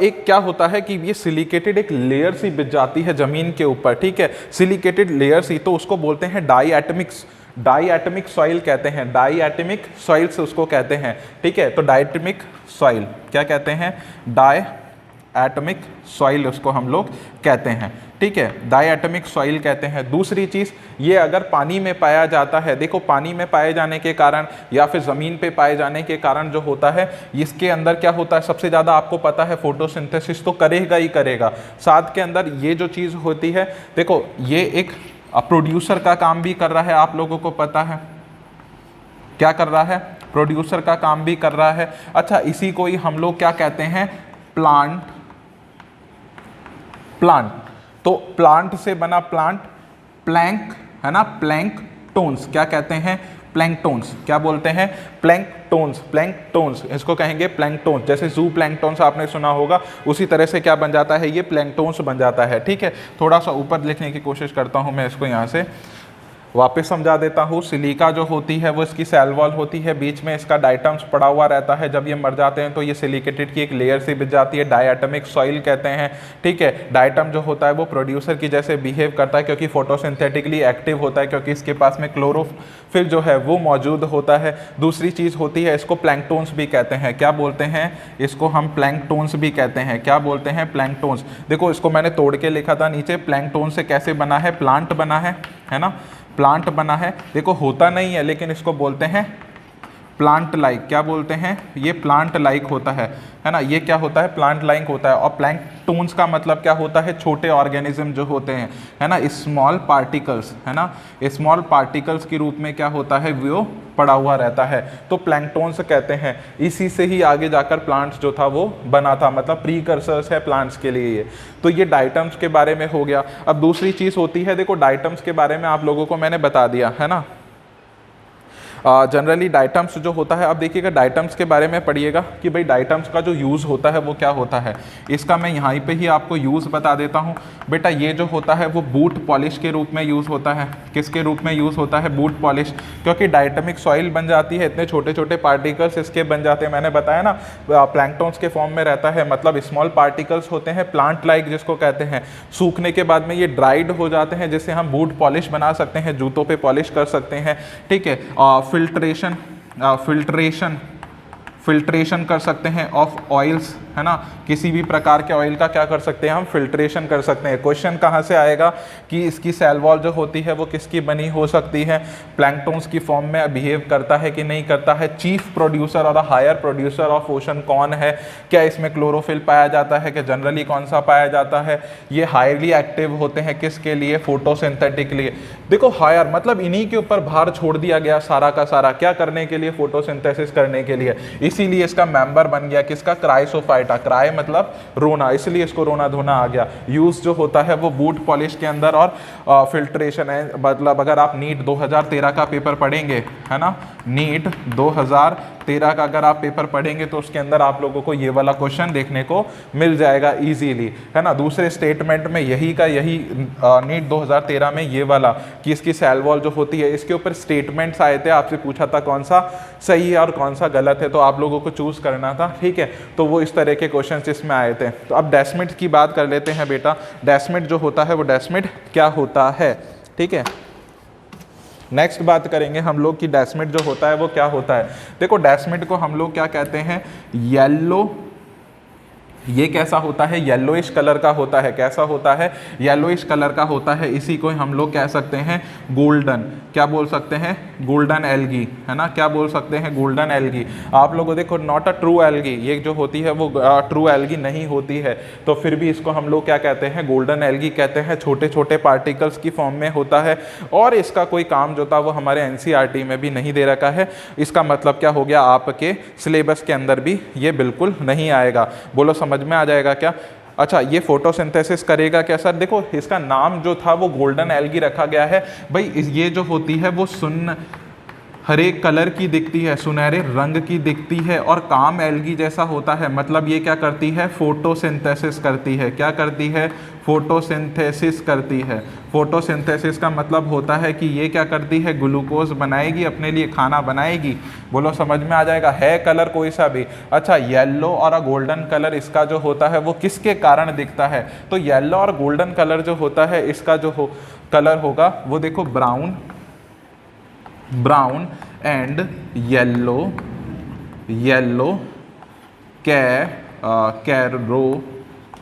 एक क्या होता है कि ये सिलिकेटेड एक लेयर सी बिछ जाती है जमीन के ऊपर, ठीक है, सिलिकेटेड लेयर सी। तो उसको बोलते हैं डाईएटमिक सॉइल कहते हैं। डाईएटमिक सॉइल से उसको कहते हैं, ठीक है। तो डाईएटमिक सॉइल क्या कहते हैं? डाईएटमिक सॉइल उसको हम लोग कहते हैं, ठीक है, डाईएटमिक सॉइल कहते हैं। दूसरी चीज़, ये अगर पानी में पाया जाता है, देखो पानी में पाए जाने के कारण या फिर ज़मीन पे पाए जाने के कारण जो होता है, इसके अंदर क्या होता है? सबसे ज़्यादा आपको पता है फोटोसिंथेसिस तो करेगा ही करेगा। साथ के अंदर ये जो चीज़ होती है, देखो ये एक प्रोड्यूसर का काम भी कर रहा है, आप लोगों को पता है क्या कर रहा है? प्रोड्यूसर का काम भी कर रहा है। अच्छा, इसी को ही हम लोग क्या कहते हैं? प्लांट। तो प्लांट से बना प्लांट, प्लैंक, है ना, प्लैंकटोन्स, क्या कहते हैं, प्लैंकटोन्स, क्या बोलते हैं, प्लैंकटोन्स, प्लैंकटोन्स, इसको कहेंगे प्लैंकटोन्स। जैसे जू प्लैंकटोन्स आपने सुना होगा, उसी तरह से क्या बन जाता है, ये प्लैंकटोन्स बन जाता है। ठीक है, थोड़ा सा ऊपर लिखने की कोशिश करता हूँ मैं इसको, यहाँ से वापस समझा देता हूँ। सिलिका जो होती है वो इसकी सेल वॉल होती है, बीच में इसका डाइटम्स पड़ा हुआ रहता है। जब ये मर जाते हैं तो ये सिलिकेटेड की एक लेयर से बिछ जाती है, डायटमिक सॉइल कहते हैं। ठीक है, डाइटम जो होता है वो प्रोड्यूसर की जैसे बिहेव करता है, क्योंकि फोटोसिंथेटिकली एक्टिव होता है, क्योंकि इसके पास में क्लोरोफिल जो है वो मौजूद होता है। दूसरी चीज़ होती है, इसको प्लैंकटोन्स भी कहते हैं। क्या बोलते हैं, इसको हम प्लैंकटोन्स भी कहते हैं। क्या बोलते हैं, प्लैंकटोन्स। देखो इसको मैंने तोड़ के लिखा था नीचे, प्लैंकटोन से कैसे बना है, प्लांट बना है ना, प्लांट बना है। देखो होता नहीं है, लेकिन इसको बोलते हैं प्लांट लाइक। क्या बोलते हैं, ये प्लांट लाइक होता है ना, ये क्या होता है, प्लांट लाइक होता है। और प्लैंकटोन्स का मतलब क्या होता है, छोटे ऑर्गेनिज्म जो होते हैं, है ना, स्मॉल पार्टिकल्स, है ना, स्मॉल पार्टिकल्स के रूप में क्या होता है, वो पड़ा हुआ रहता है, तो प्लैंकटोन्स कहते हैं। इसी से ही आगे जाकर प्लांट्स जो था वो बना था, मतलब प्रीकर्सर्स है प्लांट्स के लिए ये। तो ये डाइटम्स के बारे में हो गया। अब दूसरी चीज़ होती है, देखो डाइटम्स के बारे में आप लोगों को मैंने बता दिया है ना, जनरली डाइटम्स जो होता है, अब देखिएगा डाइटम्स के बारे में पढ़िएगा कि भाई डाइटम्स का जो यूज़ होता है वो क्या होता है। इसका मैं यहाँ पे ही आपको यूज़ बता देता हूँ। बेटा ये जो होता है वो बूट पॉलिश के रूप में यूज़ होता है। किसके रूप में यूज़ होता है, बूट पॉलिश, क्योंकि डायटमिक सॉइल बन जाती है, इतने छोटे छोटे पार्टिकल्स इसके बन जाते हैं। मैंने बताया ना, प्लैंकटोन्स के फॉर्म में रहता है, मतलब स्मॉल पार्टिकल्स होते हैं, प्लांट लाइक जिसको कहते हैं। सूखने के बाद में ये ड्राइड हो जाते हैं, जिससे हम बूट पॉलिश बना सकते हैं, जूतों पे पॉलिश कर सकते हैं। ठीक है, फिल्ट्रेशन कर सकते हैं ऑफ ऑयल्स, है ना, किसी भी प्रकार के ऑयल का क्या कर सकते हैं हम, फिल्ट्रेशन कर सकते हैं। क्वेश्चन कहाँ से आएगा कि इसकी सेल वॉल जो होती है वो किसकी बनी हो सकती है, प्लैंकटोन्स की फॉर्म में बिहेव करता है कि नहीं करता है। चीफ प्रोड्यूसर और हायर प्रोड्यूसर ऑफ ओशन कौन है, क्या इसमें क्लोरोफिल पाया जाता है, कि जनरली कौन सा पाया जाता है। ये हाईली एक्टिव होते हैं किसके लिए, फोटोसिंथेटिक लिए। देखो हायर मतलब इन्हीं के ऊपर भार छोड़ दिया गया सारा का सारा, क्या करने के लिए, फोटोसिंथेसिस करने के लिए। इसीलिए इसका मेंबर बन गया किसका, क्राइसोफाइटा। क्राई मतलब रोना, इसलिए इसको रोना धोना आ गया। यूज जो होता है वो बूट पॉलिश के अंदर और फिल्ट्रेशन है। मतलब अगर आप नीट 2013 का पेपर पढ़ेंगे, है ना, नीट 2013 का अगर आप पेपर पढ़ेंगे तो उसके अंदर आप लोगों को ये वाला क्वेश्चन देखने को मिल जाएगा इजीली, है ना। दूसरे स्टेटमेंट में यही का यही नीट 2013 में ये वाला कि इसकी सेल वॉल जो होती है, इसके ऊपर स्टेटमेंट्स आए थे, आपसे पूछा था कौन सा सही है और कौन सा गलत है, तो आप लोगों को चूज करना था। ठीक है, तो वो इस तरह के क्वेश्चन इसमें आए थे। तो अब डेस्मिड की बात कर लेते हैं बेटा। डेस्मिड जो होता है वो डेस्मिड क्या होता है, ठीक है। नेक्स्ट बात करेंगे हम लोग कि डेस्मिड जो होता है वो क्या होता है। देखो डेस्मिड को हम लोग क्या कहते हैं, येलो, ये कैसा होता है, येलोइश कलर का होता है। कैसा होता है, येलोइश कलर का होता है। इसी को हम लोग कह सकते हैं गोल्डन, क्या बोल सकते हैं, गोल्डन एल्गी, है ना, क्या बोल सकते हैं, गोल्डन एल्गी। आप लोगों देखो नॉट अ ट्रू एल्गी, ये जो होती है वो ट्रू एल्गी नहीं होती है, तो फिर भी इसको हम लोग क्या कहते हैं, गोल्डन एल्गी कहते हैं। छोटे छोटे पार्टिकल्स की फॉर्म में होता है और इसका कोई काम जो था वो हमारे एनसीईआरटी में भी नहीं दे रखा है। इसका मतलब क्या हो गया, आपके सिलेबस के अंदर भी ये बिल्कुल नहीं आएगा। बोलो समझ में आ जाएगा क्या। अच्छा, ये फोटोसिंथेसिस करेगा क्या सर, देखो इसका नाम जो था वो गोल्डन एल्गी रखा गया है भाई। ये जो होती है वो हरे कलर की दिखती है, सुनहरे रंग की दिखती है और काम एल्गी जैसा होता है। मतलब ये क्या करती है, फोटोसिंथेसिस करती है। क्या करती है, फोटोसिंथेसिस करती है। फोटोसिंथेसिस का मतलब होता है कि ये क्या करती है, ग्लूकोज बनाएगी, अपने लिए खाना बनाएगी। बोलो समझ में आ जाएगा। है कलर कोई सा भी। अच्छा, येलो और गोल्डन कलर इसका जो होता है वो किसके कारण दिखता है, तो येलो और गोल्डन कलर जो होता है इसका जो कलर होगा वो देखो ब्राउन एंड येलो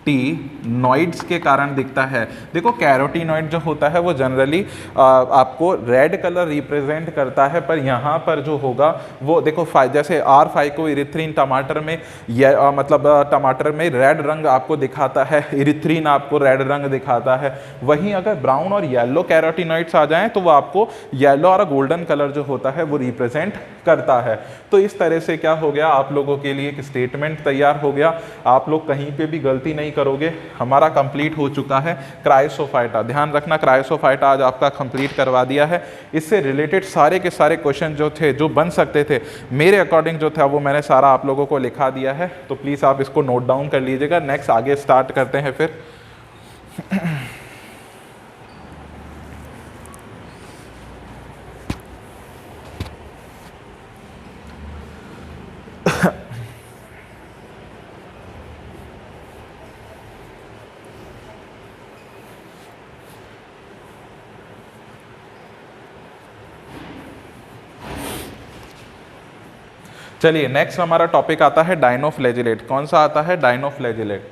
कैरोटीनॉइड्स के कारण दिखता है। देखो कैरोटीनॉइड जो होता है वो जनरली आपको रेड कलर रिप्रेजेंट करता है, पर यहाँ पर जो होगा वो देखो जैसे R5 टमाटर में मतलब टमाटर में रेड रंग आपको दिखाता है, इरिथ्रीन आपको रेड रंग दिखाता है। वहीं अगर ब्राउन और येलो कैरोटीनॉइड्स आ जाएं तो वो आपको येलो और गोल्डन कलर जो होता है वो रिप्रेजेंट करता है। तो इस तरह से क्या हो गया, आप लोगों के लिए एक स्टेटमेंट तैयार हो गया। आप लोग कहीं पे भी गलती नहीं करोगे, हमारा कंप्लीट हो चुका है क्राइसोफाइटा। ध्यान रखना क्राइसोफाइटा आज आपका कंप्लीट करवा दिया है। इससे रिलेटेड सारे के सारे क्वेश्चन जो थे, जो बन सकते थे, मेरे अकॉर्डिंग जो था वो मैंने सारा आप लोगों को लिखा दिया है। तो प्लीज़ आप इसको नोट डाउन कर लीजिएगा। नेक्स्ट आगे स्टार्ट करते हैं फिर। चलिए नेक्स्ट हमारा टॉपिक आता है डायनोफ्लैजिलेट। कौन सा आता है? डायनोफ्लैजिलेट।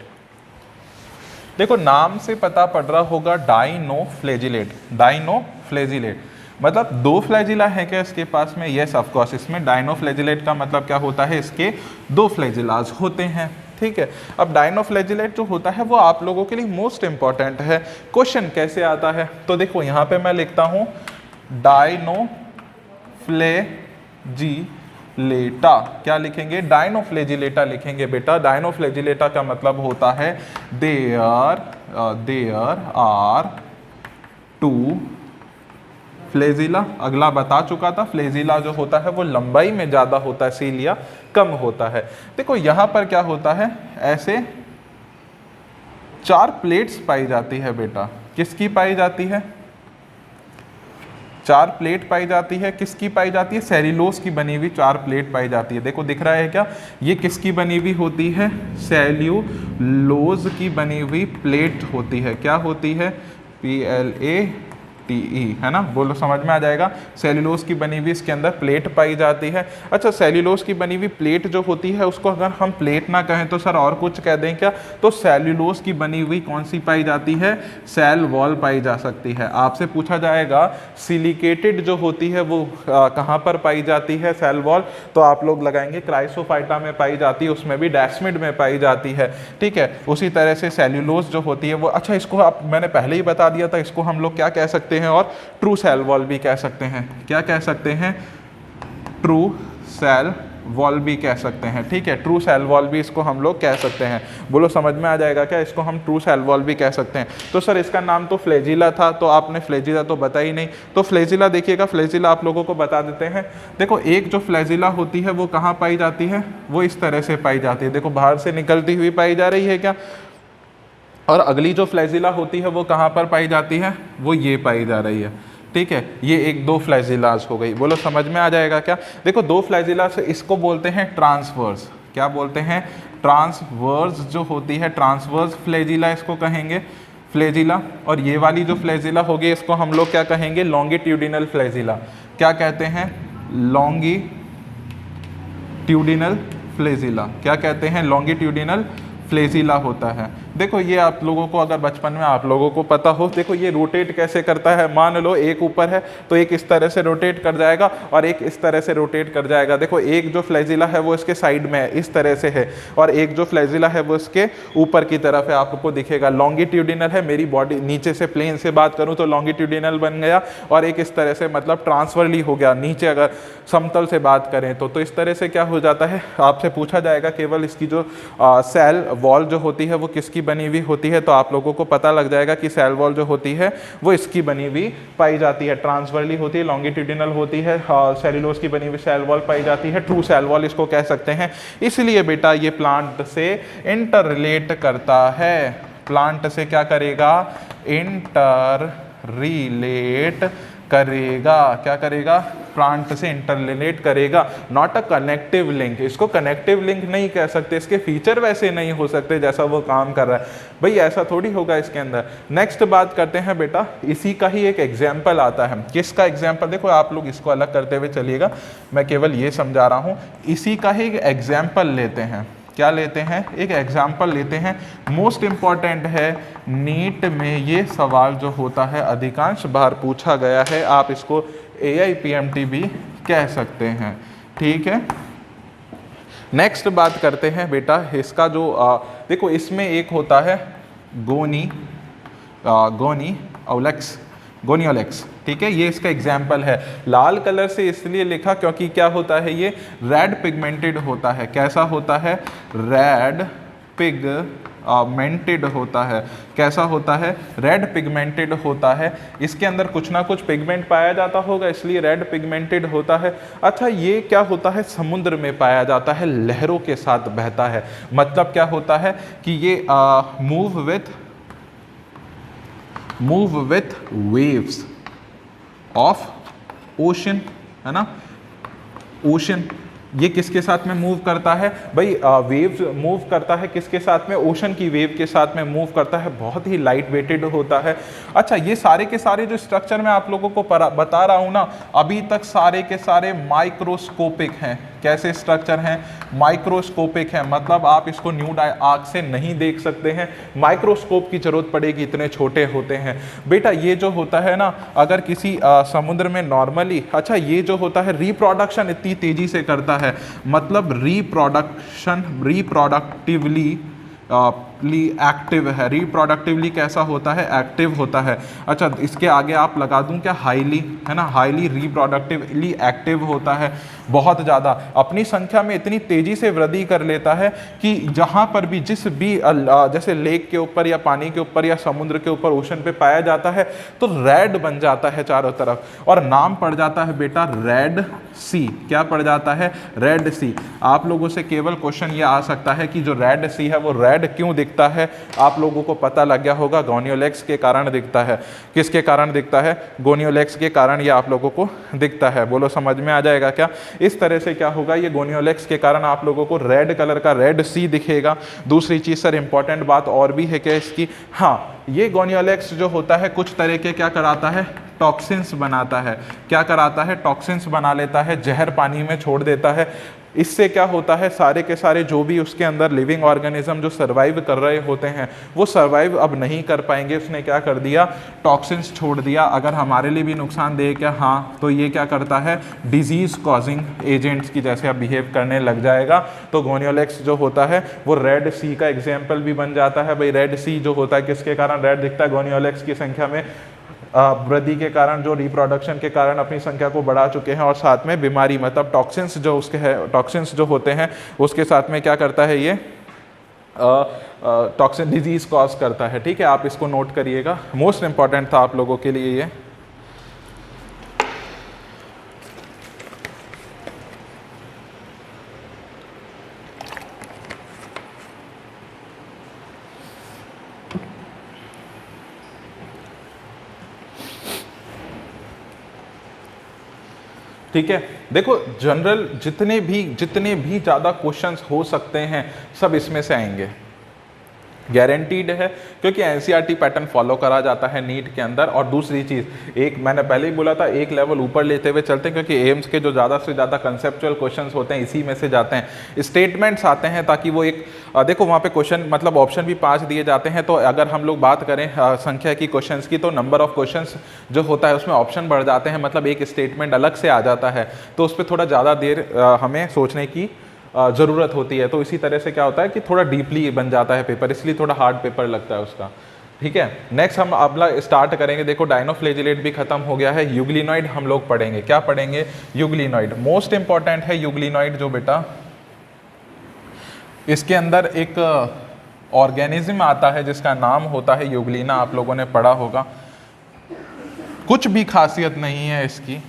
देखो नाम से पता पड़ रहा होगा डायनोफ्लैजिलेट। डायनोफ्लैजिलेट मतलब दो फ्लैजिला है क्या इसके पास में? यस ऑफ कोर्स, इसमें डायनोफ्लैजिलेट का मतलब क्या होता है? इसके दो फ्लैजिलाज होते हैं। ठीक है, अब डायनोफ्लैजिलेट जो होता है वो आप लोगों के लिए मोस्ट इंपॉर्टेंट है। क्वेश्चन कैसे आता है? तो देखो यहाँ पे मैं लिखता हूँ डायनोफ्लैजिलेटा। क्या लिखेंगे? डायनोफ्लैजिलेटा लिखेंगे बेटा। डायनोफ्लैजिलेटा का मतलब होता है देयर आर टू फ्लैजिला। अगला बता चुका था, फ्लैजिला जो होता है वो लंबाई में ज़्यादा होता है, सीलिया कम होता है। देखो यहाँ पर क्या होता है, ऐसे 4 प्लेट्स पाई जाती है बेटा। किसकी पाई जाती है? 4 प्लेट पाई जाती है। किसकी पाई जाती है? सेल्यूलोज की बनी हुई 4 प्लेट पाई जाती है। देखो दिख रहा है क्या? ये किसकी बनी हुई होती है? सेल्यूलोज की बनी हुई प्लेट होती है। क्या होती है? PLATE, है ना? बोलो, समझ में आ जाएगा। सेल्यूलोज की बनी हुई इसके अंदर प्लेट पाई जाती है। अच्छा, सेल्यूलोज की बनी हुई प्लेट जो होती है उसको अगर हम प्लेट ना कहें तो सर और कुछ कह दें क्या? तो सेल्यूलोज की बनी हुई कौन सी पाई जाती है? सेल वॉल पाई जा सकती है। आपसे पूछा जाएगा सिलिकेटेड जो होती है वो कहाँ पर पाई जाती है सेल वॉल? तो आप लोग लगाएंगे क्राइसोफाइटा में पाई जाती है, उसमें भी डेस्मिड में पाई जाती है। ठीक है, उसी तरह से सेल्यूलोज जो होती है वो, अच्छा इसको आप मैंने पहले ही बता दिया था, इसको हम लोग क्या कह सकते हैं? और ट्रू सेल वॉल भी कह सकते हैं। क्या कह सकते हैं? ट्रू सेल वॉल भी कह सकते हैं। ठीक है, ट्रू सेल वॉल भी इसको हम लोग कह सकते हैं। बोलो समझ में आ जाएगा क्या? इसको हम ट्रू सेल वॉल भी कह सकते हैं। तो सर इसका नाम तो फ्लैजिला था, तो आपने फ्लैजिला तो बता ही नहीं। तो फ्लैजिला देखिएगा, फ्लैजिला आप लोगों को बता देते हैं। देखो एक जो फ्लैजिला होती है वो कहाँ पाई जाती है? वो इस तरह से पाई जाती है। देखो बाहर से निकलती हुई पाई जा रही है क्या? और अगली जो फ्लैजिला होती है वो कहाँ पर पाई जाती है? वो ये पाई जा रही है। ठीक है, ये एक 2 फ्लैजिलाज हो गई। बोलो समझ में आ जाएगा क्या? देखो 2 फ्लैजिलाज, इसको बोलते हैं ट्रांसवर्स। क्या बोलते हैं? ट्रांसवर्स जो होती है, ट्रांसवर्स फ्लैजिला इसको कहेंगे, फ्लैजिला। और ये वाली जो फ्लैजिला होगी इसको हम लोग क्या कहेंगे? Longitudinal flagella. क्या कहते हैं? Longitudinal flagella. क्या कहते हैं? लॉन्गिट्यूडिनल फ्लैजिला होता है। देखो ये आप लोगों को अगर बचपन में आप लोगों को पता हो, देखो ये रोटेट कैसे करता है। मान लो एक ऊपर है तो एक इस तरह से रोटेट कर जाएगा और एक इस तरह से रोटेट कर जाएगा। देखो एक जो फ्लैजिला है वो इसके साइड में है, इस तरह से है, और एक जो फ्लैजिला है वो इसके ऊपर की तरफ है, आपको दिखेगा। लॉन्गिट्यूडिनल है, मेरी बॉडी नीचे से प्लेन से बात करूँ तो लॉन्गिट्यूडिनल बन गया, और एक इस तरह से मतलब ट्रांसफरली हो गया नीचे, अगर समतल से बात करें तो इस तरह से क्या हो जाता है? आपसे पूछा जाएगा केवल इसकी जो सेल वॉल जो होती है वो किसकी बनी हुई होती है, तो आप लोगों को पता लग जाएगा कि सेल वॉल जो होती है वो इसकी बनी हुई पाई जाती है, ट्रांसवर्ली होती है, लॉन्गिट्यूडिनल होती है, सेल्यूलोज की बनी हुई सेल वॉल पाई जाती है, ट्रू सेल वॉल इसको कह सकते हैं। इसलिए बेटा ये प्लांट से इंटर रिलेट करता है। प्लांट से क्या करेगा? इंटर रिलेट करेगा। क्या करेगा? प्लांट से इंटर रिलेट करेगा, नॉट अ कनेक्टिव लिंक। इसको कनेक्टिव लिंक नहीं कह सकते, इसके फीचर वैसे नहीं हो सकते जैसा वो काम कर रहा है। भाई ऐसा थोड़ी होगा इसके अंदर। नेक्स्ट बात करते हैं बेटा, इसी का ही एक एग्जाम्पल आता है। किसका एग्जाम्पल? देखो आप लोग इसको अलग करते हुए चलिएगा, मैं केवल ये समझा रहा हूँ। इसी का ही एक एग्जाम्पल लेते हैं। क्या लेते हैं? एक एग्जाम्पल लेते हैं। मोस्ट इम्पॉर्टेंट है, नीट में ये सवाल जो होता है अधिकांश बार पूछा गया है, आप इसको AIPMT भी कह सकते हैं। ठीक है, नेक्स्ट बात करते हैं बेटा इसका जो देखो इसमें एक होता है गोनियोलेक्स। ठीक है, ये इसका एग्जाम्पल है। लाल कलर से इसलिए लिखा क्योंकि क्या होता है? ये रेड पिगमेंटेड होता है। कैसा होता है? रेड पिगमेंटेड होता है। कैसा होता है? रेड पिगमेंटेड होता है। इसके अंदर कुछ ना कुछ पिगमेंट पाया जाता होगा, इसलिए रेड पिगमेंटेड होता है। अच्छा, ये क्या होता है? समुद्र में पाया जाता है, लहरों के साथ बहता है। मतलब क्या होता है कि ये move with waves of ocean, है ना। ओशन ये किसके साथ में मूव करता है भाई? वेव्स मूव करता है किसके साथ में? ओशन की वेव के साथ में मूव करता है। बहुत ही लाइट वेटेड होता है। अच्छा, ये सारे के सारे जो स्ट्रक्चर मैं आप लोगों को बता रहा हूँ ना, अभी तक सारे के सारे माइक्रोस्कोपिक हैं। कैसे स्ट्रक्चर हैं? माइक्रोस्कोपिक है, मतलब आप इसको न्यूड आंख से नहीं देख सकते हैं, माइक्रोस्कोप की जरूरत पड़ेगी, इतने छोटे होते हैं। बेटा ये जो होता है ना, अगर किसी समुद्र में नॉर्मली, अच्छा ये जो होता है रिप्रोडक्शन इतनी तेजी से करता है, मतलब रिप्रोडक्टिवली एक्टिव है। रिप्रोडक्टिवली कैसा होता है? एक्टिव होता है। अच्छा, इसके आगे आप लगा दूं क्या? हाईली, है ना। हाईली रिप्रोडक्टिवली एक्टिव होता है, बहुत ज़्यादा। अपनी संख्या में इतनी तेज़ी से वृद्धि कर लेता है कि जहाँ पर भी जिस भी जैसे लेक के ऊपर या पानी के ऊपर या समुद्र के ऊपर, ओशन पे पाया जाता है तो रेड बन जाता है चारों तरफ, और नाम पड़ जाता है बेटा रेड सी। क्या पड़ जाता है? रेड सी। आप लोगों से केवल क्वेश्चन ये आ सकता है कि जो रेड सी है वो रेड क्यों दिखता है? आप लोगों को पता लग गया होगा, गोनियोलेक्स के कारण दिखता है। किसके कारण दिखता है? गोनियोलेक्स के कारण ये आप लोगों को दिखता है। बोलो समझ में आ जाएगा क्या? इस तरह से क्या होगा, ये गोनियोलेक्स के कारण आप लोगों को रेड कलर का रेड सी दिखेगा। दूसरी चीज सर इंपॉर्टेंट बात और भी है क्या इसकी? हाँ, ये गोनियोलेक्स जो होता है कुछ तरह के क्या कराता है? टॉक्सिन्स बनाता है। क्या कराता है? टॉक्सिन्स बना लेता है, जहर पानी में छोड़ देता है। इससे क्या होता है, सारे के सारे जो भी उसके अंदर लिविंग ऑर्गेनिज्म जो सर्वाइव कर रहे होते हैं वो सर्वाइव अब नहीं कर पाएंगे। उसने क्या कर दिया? टॉक्सिन्स छोड़ दिया। अगर हमारे लिए भी नुकसानदेह क्या? हाँ, तो ये क्या करता है? डिजीज कॉजिंग एजेंट्स की जैसे अब बिहेव करने लग जाएगा। तो गोनियोलेक्स जो होता है वो रेड सी का एग्जाम्पल भी बन जाता है। भाई रेड सी जो होता है किसके कारण रेड दिखता है? गोनियोलेक्स की संख्या में वृद्धि के कारण, जो रिप्रोडक्शन के कारण अपनी संख्या को बढ़ा चुके हैं, और साथ में बीमारी मतलब टॉक्सिन्स जो उसके है, टॉक्सिन्स जो होते हैं उसके साथ में क्या करता है? ये टॉक्सिन डिजीज कॉज करता है। ठीक है, आप इसको नोट करिएगा, मोस्ट इंपॉर्टेंट था आप लोगों के लिए ये। ठीक है, देखो जनरल जितने भी ज़्यादा क्वेश्चंस हो सकते हैं सब इसमें से आएंगे, गारंटीड है, क्योंकि एनसीईआरटी पैटर्न फॉलो करा जाता है नीट के अंदर। और दूसरी चीज़, एक मैंने पहले ही बोला था, एक लेवल ऊपर लेते हुए चलते हैं, क्योंकि एम्स के जो ज़्यादा से ज़्यादा कंसेप्चुअल क्वेश्चंस होते हैं इसी में से जाते हैं। स्टेटमेंट्स आते हैं ताकि वो एक देखो वहाँ पे क्वेश्चन मतलब ऑप्शन भी 5 दिए जाते हैं। तो अगर हम लोग बात करें संख्या की क्वेश्चंस की, तो नंबर ऑफ क्वेश्चंस जो होता है उसमें ऑप्शन बढ़ जाते हैं, मतलब एक स्टेटमेंट अलग से आ जाता है, तो उस पर थोड़ा ज़्यादा देर हमें सोचने की ज़रूरत होती है। तो इसी तरह से क्या होता है कि थोड़ा डीपली बन जाता है पेपर, इसलिए थोड़ा हार्ड पेपर लगता है उसका। ठीक है, नेक्स्ट हम अगला स्टार्ट करेंगे। देखो डायनोफ्लेजिलेट भी खत्म हो गया है, यूग्लिनॉइड हम लोग पढ़ेंगे। क्या पढ़ेंगे? यूग्लिनॉइड। मोस्ट इंपॉर्टेंट है यूग्लिनॉइड जो बेटा, इसके अंदर एक ऑर्गेनिज्म आता है जिसका नाम होता है यूग्लिना, आप लोगों ने पढ़ा होगा। कुछ भी खासियत नहीं है इसकी,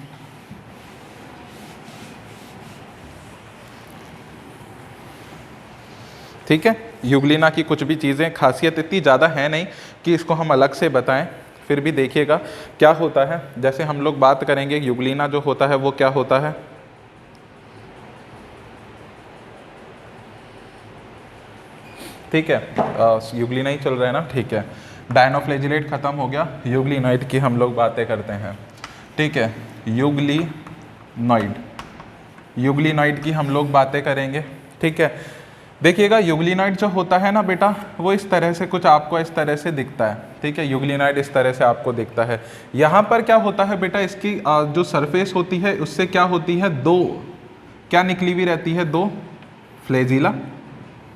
ठीक है। यूग्लिना की कुछ भी चीज़ें खासियत इतनी ज़्यादा है नहीं कि इसको हम अलग से बताएं, फिर भी देखिएगा क्या होता है। जैसे हम लोग बात करेंगे यूग्लिना जो होता है वो क्या होता है, ठीक है। यूग्लिना ही चल रहा है ना, ठीक है। डायनोफ्लेजिलेट खत्म हो गया, यूग्लिनॉइड की हम लोग बातें करते हैं, ठीक है। यूग्लिनॉइड की हम लोग बातें करेंगे, ठीक है। देखिएगा यूग्लिनॉइड जो होता है ना बेटा, वो इस तरह से कुछ आपको इस तरह से दिखता है, ठीक है। यूग्लिनॉइड इस तरह से आपको दिखता है। यहाँ पर क्या होता है बेटा, इसकी जो सरफेस होती है उससे क्या होती है, दो क्या निकली हुई रहती है, दो फ्लैजिला,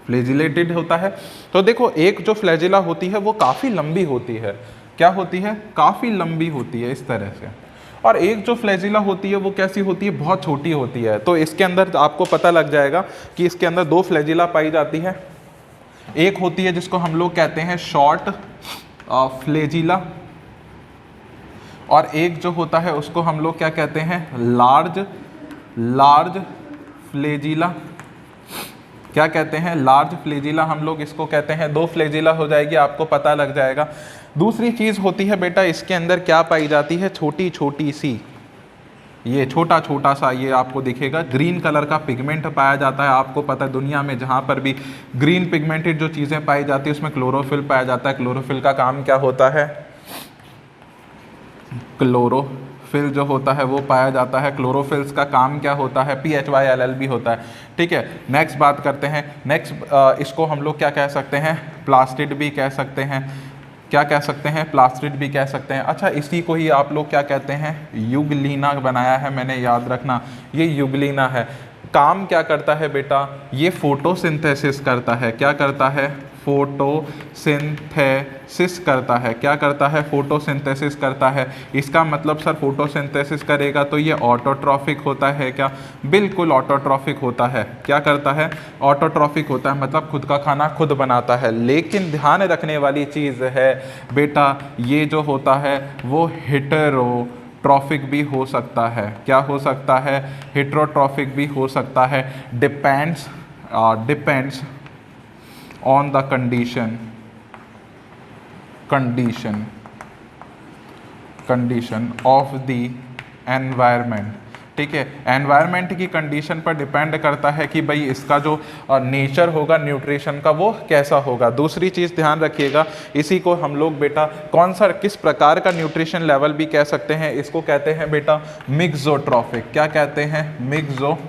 फ्लैजिलेटेड होता है। तो देखो एक जो फ्लैजिला होती है वो काफ़ी लंबी होती है, क्या होती है, काफ़ी लंबी होती है इस तरह से। और एक जो फ्लैजिला होती है वो कैसी होती है, बहुत छोटी होती है। तो इसके अंदर आपको पता लग जाएगा कि इसके अंदर दो फ्लैजिला पाई जाती है, एक होती है जिसको हम लोग कहते हैं शॉर्ट फ्लेजिला, और एक जो होता है उसको हम लोग क्या कहते हैं, लार्ज फ्लेजिला। क्या कहते हैं, लार्ज फ्लेजिला हम लोग इसको कहते हैं। दो फ्लेजिला हो जाएगी, आपको पता लग जाएगा। दूसरी चीज होती है बेटा, इसके अंदर क्या पाई जाती है, छोटी छोटी सी, ये छोटा छोटा सा, ये आपको दिखेगा ग्रीन कलर का पिगमेंट पाया जाता है। आपको पता है दुनिया में जहाँ पर भी ग्रीन पिगमेंटेड जो चीज़ें पाई जाती है उसमें क्लोरोफिल पाया जाता है। क्लोरोफिल का काम क्या होता है, क्लोरोफिल जो होता है वो पाया जाता है। क्लोरोफिल्स का काम क्या होता है, PHYLL भी होता है। ठीक है, नेक्स्ट बात करते हैं। नेक्स्ट इसको हम लोग क्या कह सकते हैं, प्लास्टिड भी कह सकते हैं। क्या कह सकते हैं, प्लास्टिड भी कह सकते हैं। अच्छा, इसी को ही आप लोग क्या कहते हैं, युगलीना बनाया है मैंने, याद रखना ये युगलीना है। काम क्या करता है बेटा, ये फोटोसिंथेसिस करता है। क्या करता है, फोटोसिंथेसिस करता है। क्या करता है, फोटोसिंथेसिस करता है। इसका मतलब सर फोटोसिंथेसिस करेगा तो ये ऑटोट्रॉफिक होता है क्या, बिल्कुल ऑटोट्रॉफिक होता है। क्या करता है, ऑटोट्रॉफिक होता है, मतलब खुद का खाना खुद बनाता है। लेकिन ध्यान रखने वाली चीज़ है बेटा, ये जो होता है वो हेटेरोट्रॉफिक भी हो सकता है। क्या हो सकता है, हेटेरोट्रॉफिक भी हो सकता है। Depends on the condition of the environment. ठीक है, एनवायरनमेंट की कंडीशन पर डिपेंड करता है कि भाई इसका जो नेचर होगा न्यूट्रिशन का वो कैसा होगा। दूसरी चीज़ ध्यान रखिएगा, इसी को हम लोग बेटा कौन सा किस प्रकार का न्यूट्रिशन लेवल भी कह सकते हैं, इसको कहते हैं बेटा मिक्सोट्रॉफिक। क्या कहते हैं, मिक्सोट्रॉफिक।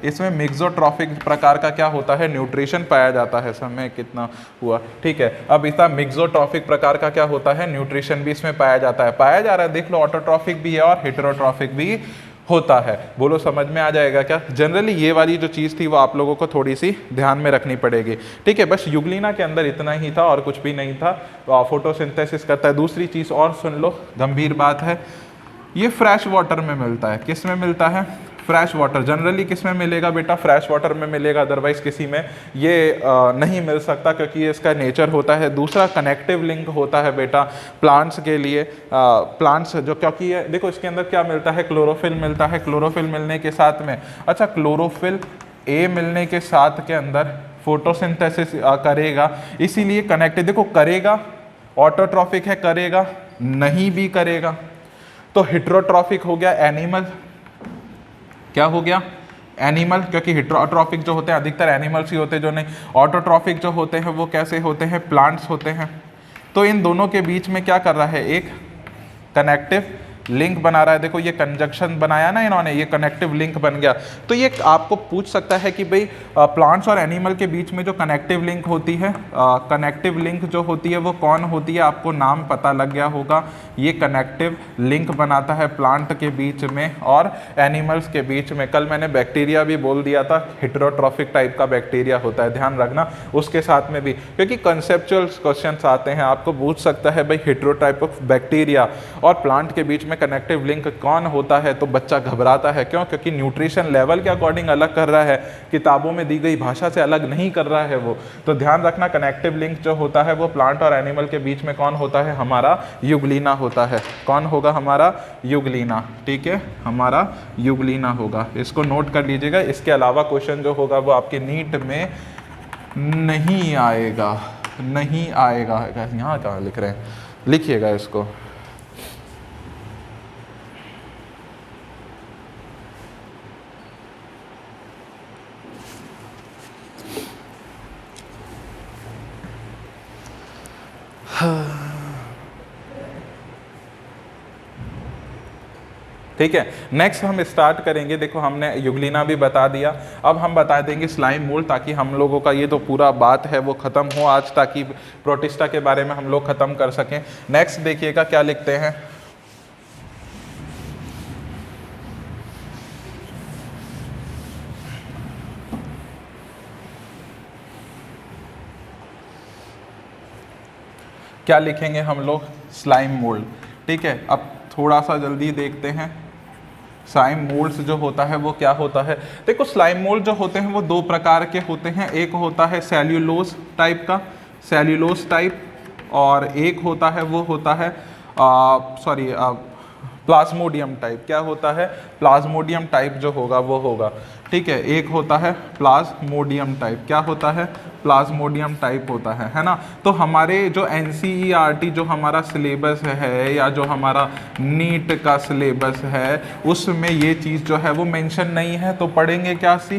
इसमें मिक्सोट्रॉफिक प्रकार का क्या होता है, न्यूट्रिशन पाया जाता है। समय कितना हुआ, ठीक है। अब इसका मिक्सोट्रॉफिक प्रकार का क्या होता है, न्यूट्रिशन भी इसमें पाया जाता है, पाया जा रहा है। देख लो, ऑटोट्रॉफिक भी है और हेटेरोट्रॉफिक भी होता है। बोलो समझ में आ जाएगा क्या। जनरली ये वाली जो चीज़ थी वो आप लोगों को थोड़ी सी ध्यान में रखनी पड़ेगी। ठीक है, बस युगलीना के अंदर इतना ही था और कुछ भी नहीं था। फोटोसिंथेसिस करता है। दूसरी चीज़ और सुन लो, गंभीर बात है, ये फ्रेश वाटर में मिलता है। किस में मिलता है, फ्रेश वाटर। जनरली किस में मिलेगा बेटा, फ्रेश वाटर में मिलेगा, अदरवाइज किसी में ये नहीं मिल सकता, क्योंकि ये इसका नेचर होता है। दूसरा कनेक्टिव लिंक होता है बेटा प्लांट्स के लिए। प्लांट्स जो, क्योंकि ये देखो इसके अंदर क्या मिलता है, क्लोरोफिल मिलता है। क्लोरोफिल मिलने के साथ में, अच्छा क्लोरोफिल ए मिलने के साथ के अंदर फोटोसिंथेसिस करेगा, इसीलिए कनेक्टिव। देखो करेगा, ऑटोट्रॉफिक है, करेगा नहीं भी करेगा तो हेटेरोट्रॉफिक हो गया। एनिमल क्या हो गया, एनिमल, क्योंकि हेटेरोट्रॉफिक जो होते हैं अधिकतर एनिमल्स ही होते हैं जो नहीं। ऑटोट्रॉफिक जो होते हैं वो कैसे होते हैं, प्लांट्स होते हैं। तो इन दोनों के बीच में क्या कर रहा है, एक कनेक्टिव लिंक बना रहा है। देखो ये कंजक्शन बनाया ना इन्होंने, ये कनेक्टिव लिंक बन गया। तो ये आपको पूछ सकता है कि भाई प्लांट्स और एनिमल के बीच में जो कनेक्टिव लिंक होती है, कनेक्टिव लिंक जो होती है वो कौन होती है, आपको नाम पता लग गया होगा। ये कनेक्टिव लिंक बनाता है प्लांट के बीच में और एनिमल्स के बीच में। कल मैंने बैक्टीरिया भी बोल दिया था, हेटेरोट्रॉफिक टाइप का बैक्टीरिया होता है, ध्यान रखना उसके साथ में भी, क्योंकि कंसेप्चुअल क्वेश्चन आते हैं। आपको पूछ सकता है भाई हेटेरोटाइप ऑफ बैक्टीरिया और प्लांट के बीच में कनेक्टिव लिंक कौन होता है, तो बच्चा घबराता है। क्यों, क्योंकि न्यूट्रिशन लेवल के अकॉर्डिंग अलग कर रहा है, किताबों में दी गई भाषा से अलग नहीं कर रहा है वो। तो ध्यान रखना, कनेक्टिव लिंक जो होता है वो प्लांट और एनिमल के बीच में कौन होता है, हमारा युगलीना होता है। कौन होगा, हमारा युगलीना। ठीक है, हमारा युगलीना होगा, इसको नोट कर लीजिएगा। इसके अलावा क्वेश्चन जो होगा वो आपके नीट में नहीं आएगा, नहीं आएगा। यहाँ कहाँ लिख रहे हैं, लिखिएगा इसको। ठीक है, नेक्स्ट हम स्टार्ट करेंगे। देखो हमने युगलीना भी बता दिया, अब हम बता देंगे स्लाइम मोल्ड, ताकि हम लोगों का ये तो पूरा बात है वो ख़त्म हो आज, ताकि प्रोटिस्टा के बारे में हम लोग ख़त्म कर सकें। नेक्स्ट देखिएगा क्या लिखते हैं, क्या लिखेंगे हम लोग, स्लाइम मोल्ड। ठीक है, अब थोड़ा सा जल्दी देखते हैं। स्लाइम मोल्ड्स जो होता है वो क्या होता है? देखो स्लाइम मोल्ड जो होते हैं वो दो प्रकार के होते हैं, एक होता है सेल्यूलोज टाइप का, सेल्यूलोज टाइप, और एक होता है वो होता है प्लाज्मोडियम टाइप। क्या होता है? प्लाज्मोडियम टाइप जो होगा वो होगा, ठीक है। एक होता है प्लाज्मोडियम टाइप, क्या होता है? प्लाज्मोडियम टाइप होता है ना। तो हमारे जो NCERT जो हमारा सिलेबस है या जो हमारा नीट का सिलेबस है उसमें ये चीज़ जो है वो मेंशन नहीं है, तो पढ़ेंगे क्या सी?